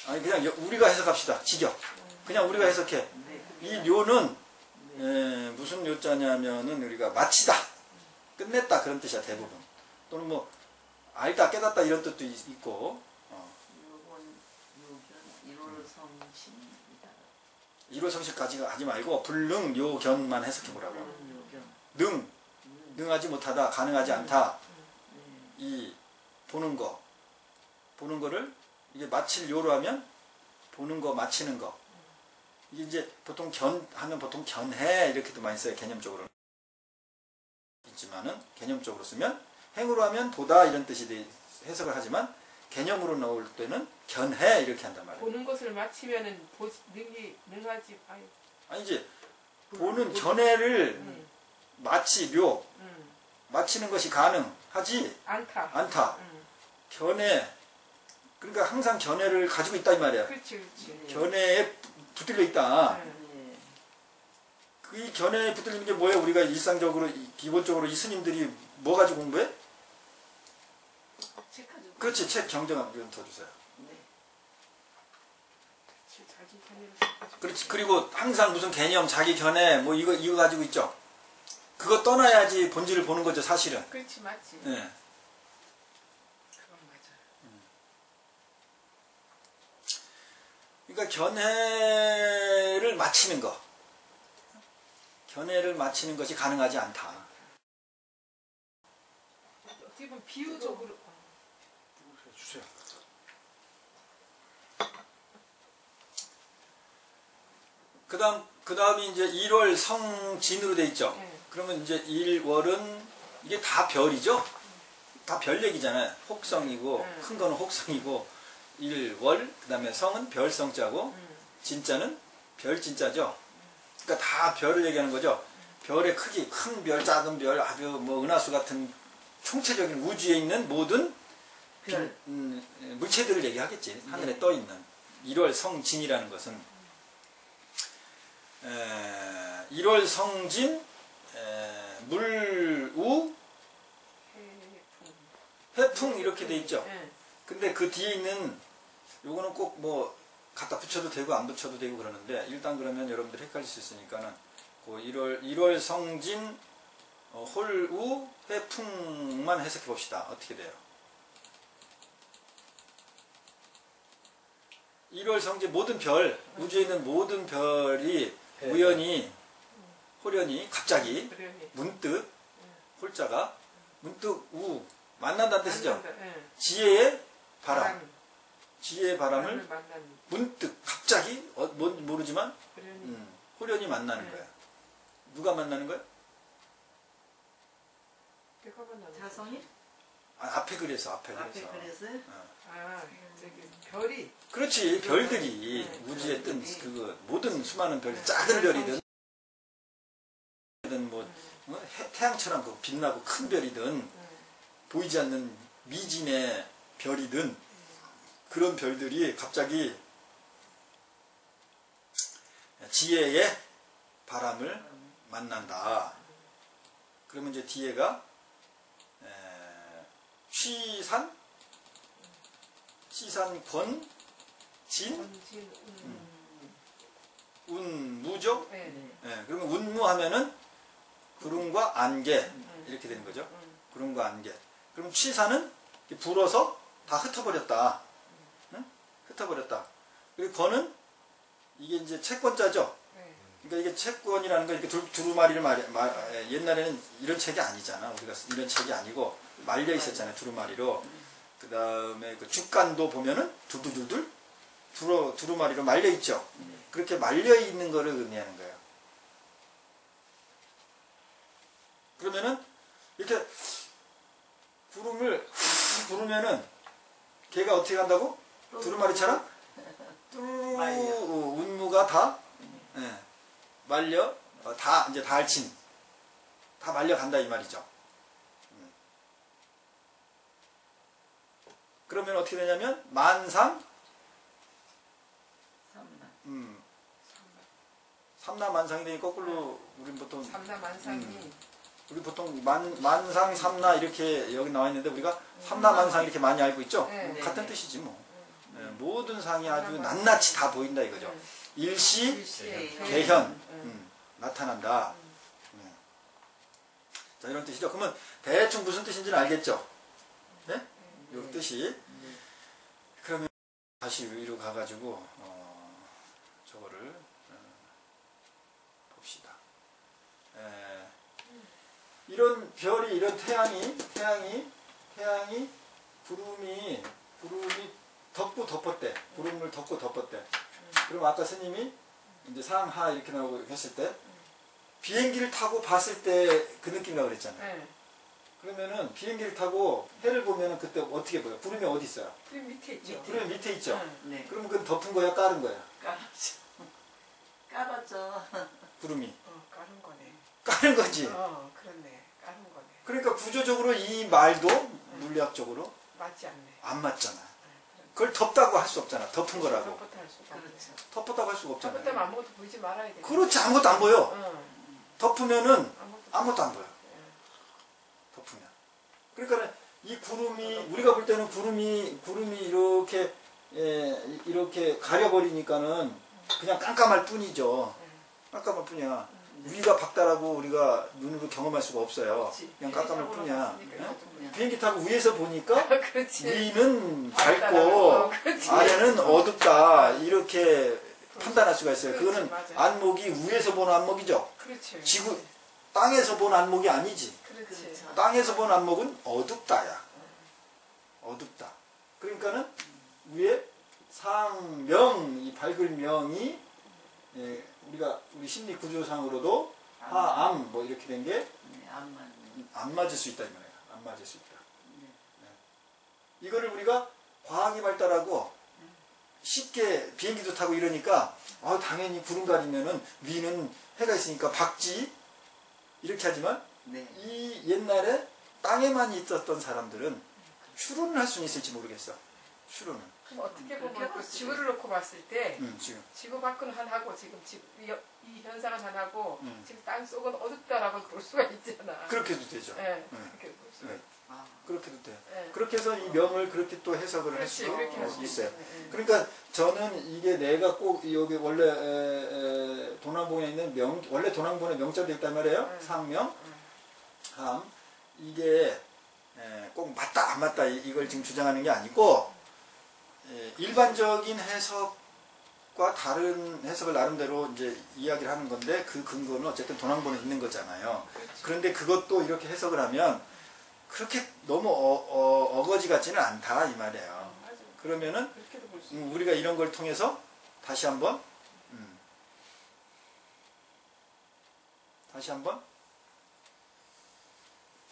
아니 그냥 우리가 해석합시다. 직역. 그냥 우리가 해석해. 이 묘는 무슨 묘자냐면은 우리가 마치다, 끝냈다 그런 뜻이야 대부분. 또는 뭐 알다, 깨닫다 이런 뜻도 있고. 일호성실까지 하지 말고 불능 요견만 해석해 보라고. 능하지 못하다, 가능하지 않다. 이 보는 거를 이게 마칠 요로 하면 보는 거, 마치는 거. 이게 이제 보통 견하면 보통 견해 이렇게도 많이 써요 개념적으로. 있지만은 개념적으로 쓰면 행으로 하면 보다 이런 뜻이 해석을 하지만 개념으로 나올 때는 견해 이렇게 한단 말이에요. 보는 것을 마치면은 능하지 아니지. 보는 견해를 마치는 것이 가능하지 않다. 견해 그러니까 항상 견해를 가지고 있다 이 말이야. 그렇지. 견해에 붙들려 있다. 이 견해에 붙들리는 게 뭐예요? 우리가 일상적으로 기본적으로 이 스님들이 뭐 가지고 공부해? 그렇지. 책 정정 좀 더 주세요. 자기 견해를 그렇지. 그리고 항상 무슨 개념, 자기 견해, 뭐 이거 가지고 있죠. 그거 떠나야지 본질을 보는 거죠, 사실은. 그렇지, 맞지. 예. 그건 맞아. 그러니까 견해를 맞추는 거. 견해를 맞추는 것이 가능하지 않다. 어떻게 보면 비유적으로 주세요. 그 다음이 이제 1월 성진으로 돼 있죠. 네. 그러면 이제 1월은 이게 다 별이죠. 다 별 얘기잖아요. 혹성이고 큰 거는 혹성이고 1월 그 다음에 성은 별성자고 진자는 별진자죠. 그러니까 다 별을 얘기하는 거죠. 별의 크기, 큰 별, 작은 별, 아주 뭐 은하수 같은 총체적인 우주에 있는 모든 별. 물체들을 얘기하겠지. 하늘에 떠 있는 1월 성진이라는 것은 1월 성진, 물우, 해풍 이렇게 돼 있죠. 근데 그 뒤에 있는 요거는 꼭 뭐 갖다 붙여도 되고 안 붙여도 되고 그러는데 일단 그러면 여러분들 헷갈릴 수 있으니까는 그 1월 성진, 홀우, 해풍만 해석해 봅시다. 어떻게 돼요? 1월 성진 모든 별, 우주에 있는 모든 별이 우연히 호련히 갑자기 문득 홀자가 문득 우 만난다는 뜻이죠. 지혜의 바람, 지혜의 바람을 문득 갑자기 뭔지 모르지만 호련히 만나는 거야. 누가 만나는 거야? 자성이? 앞에 그래서 앞에 앞에 그래서. 그래서 아, 저기 별이 그렇지. 별들이 우주에 뜬 그 모든 수많은 별, 작은 별이든 뭐 태양처럼 그 빛나고 큰 별이든 보이지 않는 미진의 별이든 그런 별들이 갑자기 지혜의 바람을 만난다. 그러면 이제 뒤에가 취산, 권, 진, 운무죠. 그러면 운무하면은 구름과 안개 이렇게 되는 거죠. 구름과 안개. 그럼 취사는 불어서 다 흩어버렸다. 응? 흩어버렸다. 그리고 권은 이게 이제 채권자죠. 그러니까 이게 채권이라는 거 이렇게 두루마리를 옛날에는 이런 책이 아니잖아. 우리가 이런 책이 아니고 말려 있었잖아요. 두루마리로. 그 다음에 그 죽간도 보면은 두두두둘 두루마리로 말려 있죠. 그렇게 말려 있는 거를 의미하는 거예요. 그러면은 이렇게 구름을 부르면은 걔가 어떻게 간다고? 두루마리처럼 운무가 다 말려 다 이제 다 알친 다 말려 간다 이 말이죠. 그러면 어떻게 되냐면 만상 삼라만상이 되니 거꾸로 우리 보통 삼라만상이 우리 보통 만상 삼라 이렇게 여기 나와 있는데 우리가 삼라만상 이렇게 많이 알고 있죠. 같은 뜻이지 뭐. 모든 상이 아주 낱낱이 다 보인다 이거죠. 일시 개현 나타난다. 자 이런 뜻이죠. 그러면 대충 무슨 뜻인지는 알겠죠. 네? 이 뜻이. 그러면 다시 위로 가가지고 저거를 봅시다. 이런 별이 이런 태양이 구름이 덮었대. 구름을 덮었대. 그럼 아까 스님이 이제 상하 이렇게 나오고 했을 때 비행기를 타고 봤을 때 그 느낌이라고 그랬잖아요. 그러면은 비행기를 타고 해를 보면은 그때 어떻게 보여? 구름이 어디 있어요? 구름 밑에 있죠. 구름이 밑에 있죠. 네. 그럼 그건 덮은 거야, 까른 거야? 까봤죠. 구름이 까는 거네. 까는 거지. 그렇네. 까는 거네. 그러니까 구조적으로 이 말도 물리학적으로 맞지 않네. 안 맞잖아. 그걸 덮다고 할 수 없잖아. 덮은 거라고. 덮었다 할 수가 없네. 그렇죠. 덮었다고 할 수가 없잖아. 덮었다면 아무것도 보이지 말아야 돼. 그렇지, 아무것도 안 보여. 덮으면은 아무것도 안 보여. 예. 덮으면. 그러니까 이 구름이 우리가 볼 때는 구름이 이렇게 이렇게 가려버리니까는 그냥 깜깜할 뿐이죠. 깜깜할 뿐이야. 위가 박다라고 우리가 눈으로 경험할 수가 없어요. 그렇지. 그냥 깜깜할 뿐이야. 비행기 예? 비행기 타고 위에서 보니까 그렇지. 위는 밝다라고. 밝고 그렇지. 아래는 어둡다 이렇게 판단할 수가 있어요. 그렇지, 그거는 맞아요. 안목이 위에서 보는 안목이죠. 그렇지. 지구 땅에서 보는 안목이 아니지. 그렇지. 그렇죠. 땅에서 보는 안목은 어둡다야. 어둡다. 그러니까는 위에 상명, 이 밝을 명이 우리 심리 구조상으로도 하암 뭐 이렇게 된 게 안 맞을 수 있다 이 말이야. 안 맞을 수 있다. 이거를 우리가 과학이 발달하고 쉽게 비행기도 타고 이러니까 당연히 구름 가리면은 위는 해가 있으니까 박지 이렇게 하지만 네. 이 옛날에 땅에만 있었던 사람들은 추론을 할 수는 있을지 모르겠어. 추론은. 그럼 어떻게 그렇게 보면 그 봤을 지구를 놓고 봤을 때 지금. 지구 밖은 하나고 지금 이 현상은 하나고 지금 땅 속은 어둡다라고 볼 수가 있잖아. 그렇게도 되죠. 네, 그렇게 볼 수가 네. 있 아, 그렇게도 돼. 네. 그렇게 해서 이 명을 그렇게 또 해석을 할 그렇지, 수도 그렇게 할 수 있어요. 네. 그러니까 저는 이게 내가 꼭 여기 원래 도남봉에 있는 원래 도남봉에 명자도 있단 말이에요. 상명, 함. 이게 꼭 맞다 안 맞다 이걸 지금 주장하는 게 아니고 일반적인 해석과 다른 해석을 나름대로 이제 이야기를 하는 건데 그 근거는 어쨌든 도남봉에 있는 거잖아요. 그런데 그것도 이렇게 해석을 하면 그렇게 너무 어거지 같지는 않다 이 말이에요. 맞아. 그러면은 그렇게도 볼 수. 우리가 이런 걸 통해서 다시 한번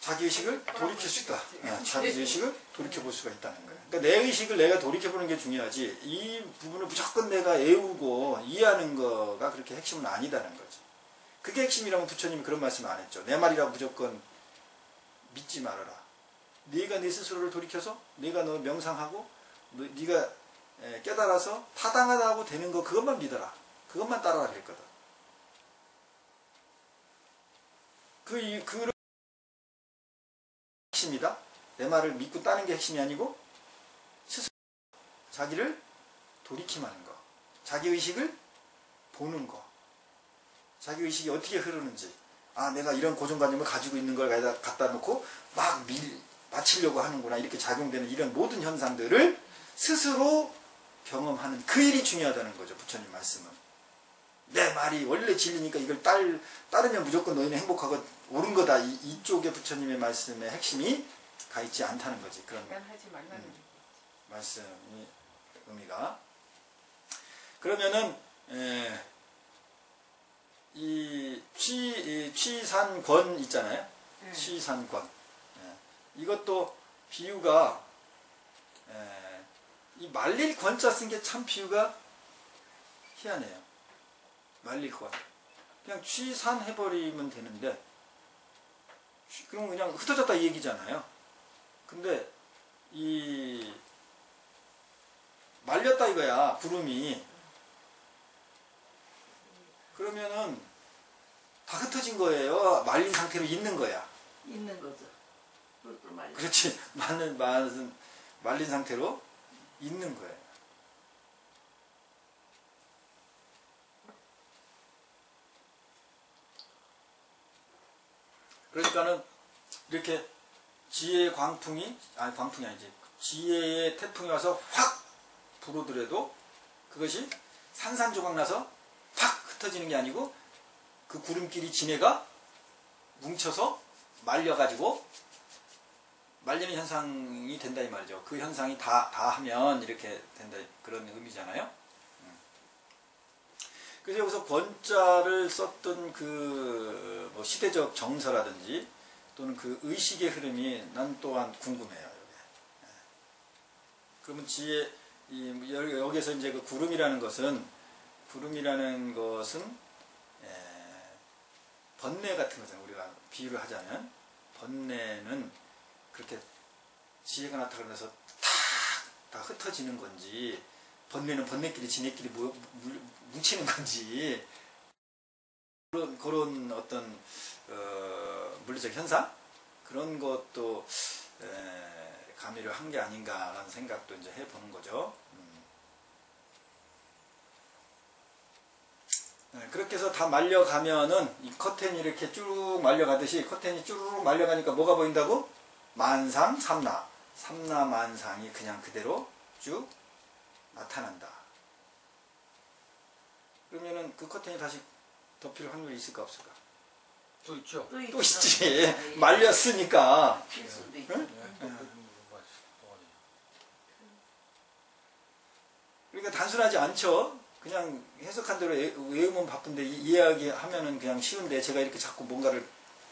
자기의식을 돌이킬 수 있다. 자기의식을 돌이켜볼 수가 있다는 거예요. 그러니까 내 의식을 내가 돌이켜보는 게 중요하지 이 부분을 무조건 내가 애우고 이해하는 거가 그렇게 핵심은 아니다는 거지. 그게 핵심이라면 부처님이 그런 말씀 안 했죠. 내 말이라고 무조건 믿지 말아라. 네가 네 스스로를 돌이켜서 네가 너 명상하고 네가 깨달아서 타당하다고 되는 거 그것만 믿어라. 그것만 따라라 그랬거든. 그 핵심이다. 내 말을 믿고 따는 게 핵심이 아니고 스스로 자기를 돌이킴하는 거. 자기의식을 보는 거. 자기의식이 어떻게 흐르는지. 내가 이런 고정관념을 가지고 있는 걸 갖다 놓고 막 맞추려고 하는구나. 이렇게 작용되는 이런 모든 현상들을 스스로 경험하는 그 일이 중요하다는 거죠. 부처님 말씀은. 내 말이 원래 진리니까 이걸 따르면 무조건 너희는 행복하고 옳은 거다. 이쪽에 부처님의 말씀의 핵심이 가 있지 않다는 거지. 그런 하지 말라는 말씀이 의미가. 그러면은 이 취산권 있잖아요. 취산권. 이것도 비유가 이 말릴 권자 쓴 게 참 비유가 희한해요. 말릴 권. 그냥 취산해버리면 되는데 그럼 그냥 흩어졌다 이 얘기잖아요. 근데 이 말렸다 이거야. 구름이. 그러면은 다 흩어진 거예요. 말린 상태로 있는 거야. 있는 거죠. 뿔뿔 말려. 그렇지. 말린 상태로 있는 거예요. 그러니까는 이렇게 지혜의 광풍이 아니지. 지혜의 태풍이 와서 확 불어들여도 그것이 산산조각 나서 팍 흩어지는 게 아니고 그 구름끼리 지네가 뭉쳐서 말려가지고 말리는 현상이 된다 이 말이죠. 그 현상이 다 하면 이렇게 된다 그런 의미잖아요. 그래서 여기서 권자를 썼던 뭐 시대적 정서라든지 또는 그 의식의 흐름이 난 또한 궁금해요. 여기. 그러면 여기에서 이제 그 구름이라는 것은 번뇌 같은 거잖아요. 우리가 비유를 하자면 번뇌는 그렇게 지혜가 나타나서 다 흩어지는 건지 번뇌는 번뇌끼리 지네끼리 뭉치는 건지 그런 어떤 물리적 현상 그런 것도 가미를 한 게 아닌가라는 생각도 이제 해보는 거죠. 네, 그렇게 해서 다 말려가면은 이 커튼이 이렇게 쭉 말려가듯이 커튼이 쭉 말려가니까 뭐가 보인다고? 만상, 삼나. 삼나 만상이 그냥 그대로 쭉 나타난다. 그러면은 그 커튼이 다시 덮일 확률이 있을까 없을까? 또 있죠. 또 또 있지. 말렸으니까. 필 수도 있죠. 응? 그러니까 단순하지 않죠. 그냥 해석한 대로 외우면 바쁜데 이해하면은 그냥 쉬운데 제가 이렇게 자꾸 뭔가를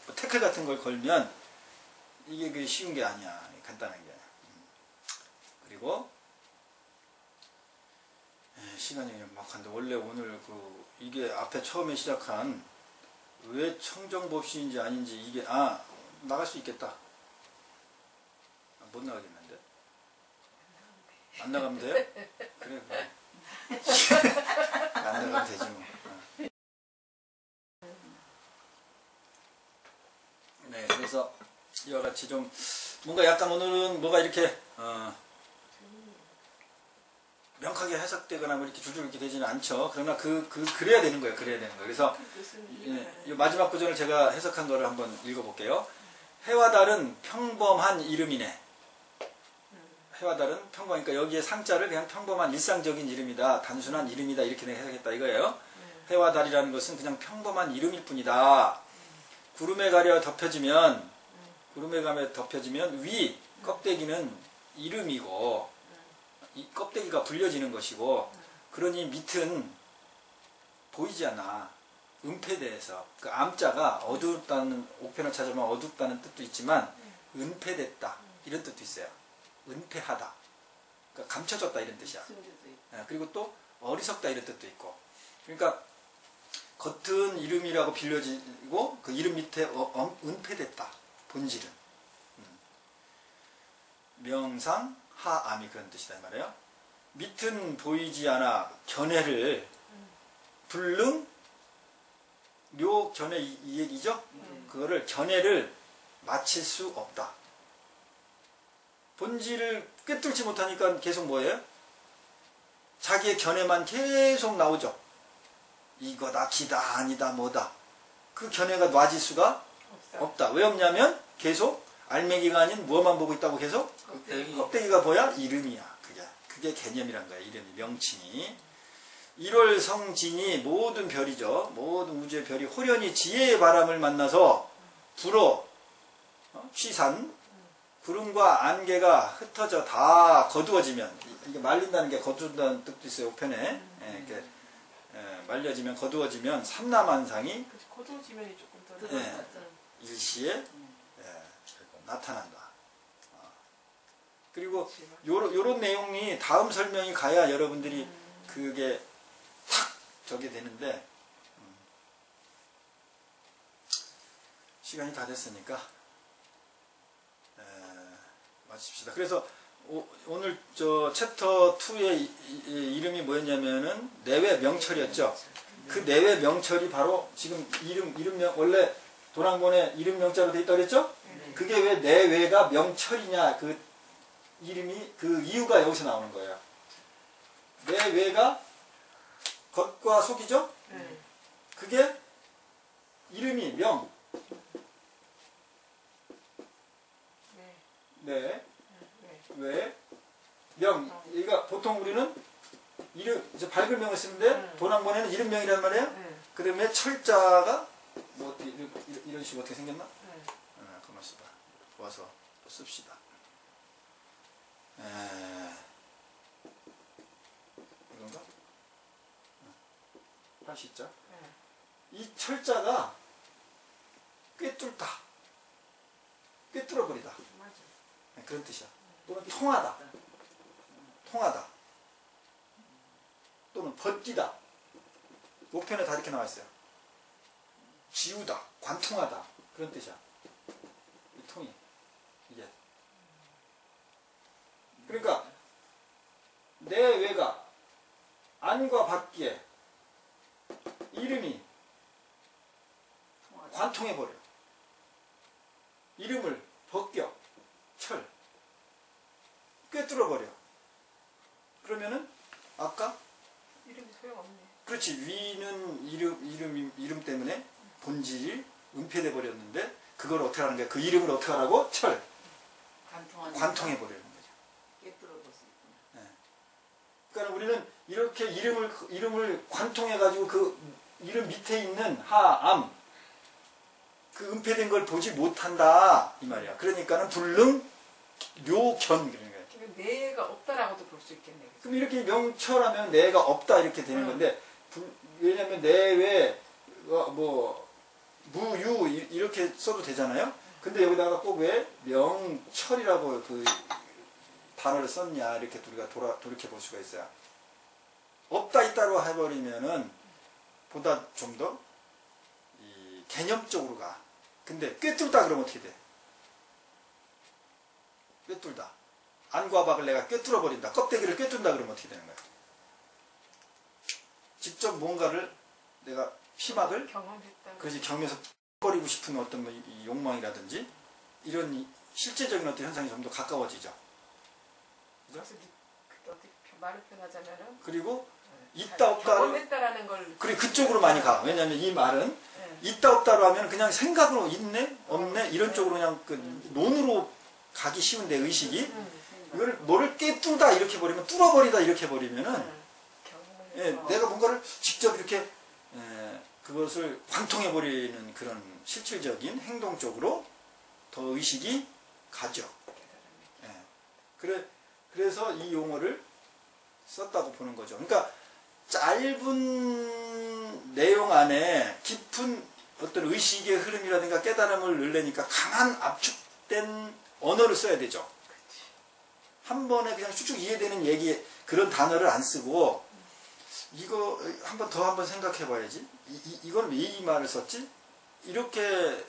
뭐 태클 같은 걸 걸면 이게 그 쉬운 게 아니야. 간단한 게. 그리고 시간이 막 한데 원래 오늘 그 이게 앞에 처음에 시작한 왜 청정법신인지 아닌지 이게 나갈 수 있겠다. 못 나가겠는데? 안 나가면 돼요? 그래. 안 나가면 되지 뭐. 네, 그래서 이와 같이 좀 뭔가 약간 오늘은 뭐가 이렇게 명확하게 해석되거나 뭐 이렇게 줄줄 이렇게 되지는 않죠. 그러나 그래야 되는 거예요. 그래야 되는 거예요. 그래서 이 마지막 구절을 제가 해석한 거를 한번 읽어볼게요. 해와 달은 평범한 이름이네. 해와 달은 평범하니까 여기에 상자를 그냥 평범한 일상적인 이름이다. 단순한 이름이다. 이렇게 내가 해석했다 이거예요. 해와 달이라는 것은 그냥 평범한 이름일 뿐이다. 구름에 가려 덮여지면 위 껍데기는 이름이고 이 껍데기가 불려지는 것이고 그러니 밑은 보이지 않아. 은폐대해서 그 암자가 어둡다는 옥편을 찾아보면 어둡다는 뜻도 있지만 은폐됐다 이런 뜻도 있어요. 은폐하다. 그러니까 감춰졌다 이런 뜻이야. 그리고 또 어리석다 이런 뜻도 있고. 그러니까 겉은 이름이라고 빌려지고 그 이름 밑에 은폐됐다. 본질은. 명상 하암이 그런 뜻이다 이 말이에요. 밑은 보이지 않아 견해를 불능 묘 견해 이 얘기죠. 그거를 견해를 마칠 수 없다. 본질을 꿰뚫지 못하니까 계속 뭐예요? 자기의 견해만 계속 나오죠. 이거다 기다 아니다 뭐다. 그 견해가 놔질 수가 없다. 왜 없냐면 계속 알맹이가 아닌 무엇만 보고 있다고 계속? 껍데기가 뭐야? 이름이야. 그게 개념이란 거야. 이름이 명칭이. 1월 성진이 모든 별이죠. 모든 우주의 별이 호련히 지혜의 바람을 만나서 불어 취산 구름과 안개가 흩어져 다 거두어지면 이게 말린다는 게 거둔다는 뜻도 있어요. 우편에 이렇게 말려지면 거두어지면 삼라만상이 거두어지면이 조금 더 일시에 나타난다. 그리고 요런 내용이 다음 설명이 가야 여러분들이 그게 탁 저게 되는데 시간이 다 됐으니까 마칩시다. 그래서 오늘 저 챕터 2의 이름이 뭐였냐면은 내외 명철이었죠. 그 내외 명철이 바로 지금 이름명 원래 도랑본에 이름명자로 돼 있다고 그랬죠? 그게 왜 내외가 명철이냐 그 이름이 그 이유가 여기서 나오는 거예요. 내외가 겉과 속이죠? 그게 이름이 명. 네. 왜? 명. 그러니까 보통 우리는 이름, 이제 밝은 명을 쓰는데 도랑본에는 이름명이란 말이에요. 그 다음에 철자가 뭐 이런 식으로 어떻게 생겼나? 가만 있어봐. 모아서 또 씁시다. 이건가? 80자. 이 철자가 꿰뚫다. 꿰뚫어버리다. 그런 뜻이야. 또는 통하다. 통하다. 또는 벗기다. 목편에 다 이렇게 나와 있어요. 지우다. 관통하다. 그런 뜻이야. 이 통이. 이게. 그러니까 내외가 안과 밖에 이름이 관통해버려. 이름을 벗겨. 철. 꿰뚫어버려. 그러면은 아까 이름이 소용없네. 그렇지. 위는 이름 때문에 본질이 은폐돼 버렸는데 그걸 어떻게 하는 거야? 그 이름을 어떻게 하라고? 철. 관통해 버리는 거죠. 깨뜨려 볼 수 있구나. 그러니까 우리는 이렇게 이름을 관통해 가지고 그 이름 밑에 있는 하암 그 은폐된 걸 보지 못한다 이 말이야. 그러니까는 불능 묘견 그런 거야. 내가 없다라고도 볼 수 있겠네. 그럼 이렇게 명철하면 내가 없다 이렇게 되는 건데 왜냐하면 내외 뭐 무유 이렇게 써도 되잖아요. 근데 여기다가 꼭 왜 명철이라고 그 단어를 썼냐 이렇게 우리가 돌이켜 볼 수가 있어요. 없다 있다로 해버리면은 보다 좀 더 이 개념적으로 가. 근데 꿰뚫다 그러면 어떻게 돼? 꿰뚫다. 안과 박을 내가 꿰뚫어 버린다. 껍데기를 꿰뚫다 그러면 어떻게 되는 거야? 직접 뭔가를 내가 피막을 경험했다. 그렇지 경면서 버리고 싶은 어떤 뭐 이 욕망이라든지 이런 실제적인 어떤 현상이 좀 더 가까워지죠. 그죠? 그래서 어떻게 말을 표현하자면은 그리고 있다 없다를 경험했다라는 걸 그래 그쪽으로 많이 가. 왜냐하면 이 말은 네. 있다 없다로 하면 그냥 생각으로 있네 없네 이런 쪽으로 그냥 그 논으로 가기 쉬운데 의식이 이걸 뭐를 깨뚫다 이렇게 버리면 뚫어버리다 이렇게 버리면은 예, 내가 뭔가를 직접 이렇게 그것을 관통해 버리는 그런 실질적인 행동 쪽으로 더 의식이 가죠. 예. 그래서 이 용어를 썼다고 보는 거죠. 그러니까 짧은 내용 안에 깊은 어떤 의식의 흐름이라든가 깨달음을 넣으려니까 강한 압축된 언어를 써야 되죠. 한 번에 그냥 쭉쭉 이해되는 얘기 그런 단어를 안 쓰고 이거 한번 생각해 봐야지. 이건 왜 이 말을 썼지? 이렇게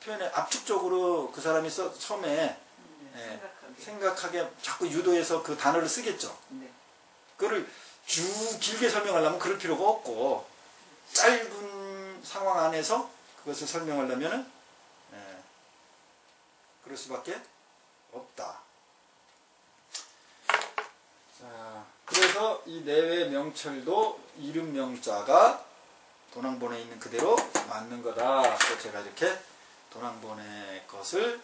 표현해 압축적으로 그 사람이 처음에 생각하게 자꾸 유도해서 그 단어를 쓰겠죠. 네. 그거를 길게 설명하려면 그럴 필요가 없고 짧은 상황 안에서 그것을 설명하려면은 그럴 수밖에 없다. 자, 그래서 이 내외 명철도 이름 명자가 도낭본에 있는 그대로 맞는 거다. 그래서 제가 이렇게 도낭본의 것을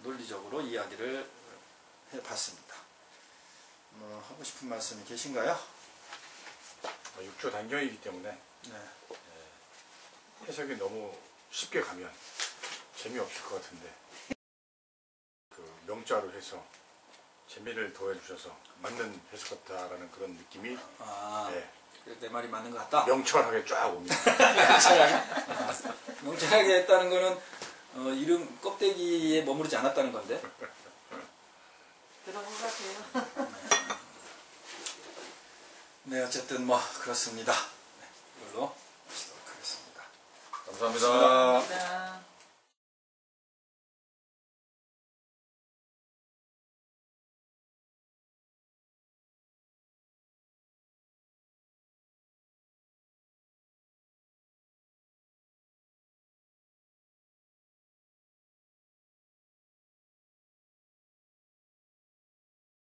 논리적으로 이야기를 해봤습니다. 뭐 하고 싶은 말씀이 계신가요? 6조 단경이기 때문에 네. 해석이 너무 쉽게 가면 재미없을 것 같은데 그 명자로 해서 재미를 더해주셔서 맞는 해석 같다라는 그런 느낌이 네. 내 말이 맞는 것 같다. 명철하게 쫙 옵니다. 명철하게 했다는 거는 이름 껍데기에 머무르지 않았다는 건데. 그런 것 같아요. 네, 어쨌든 뭐 그렇습니다. 네, 이걸로 마치도록 하겠습니다. 감사합니다. 감사합니다.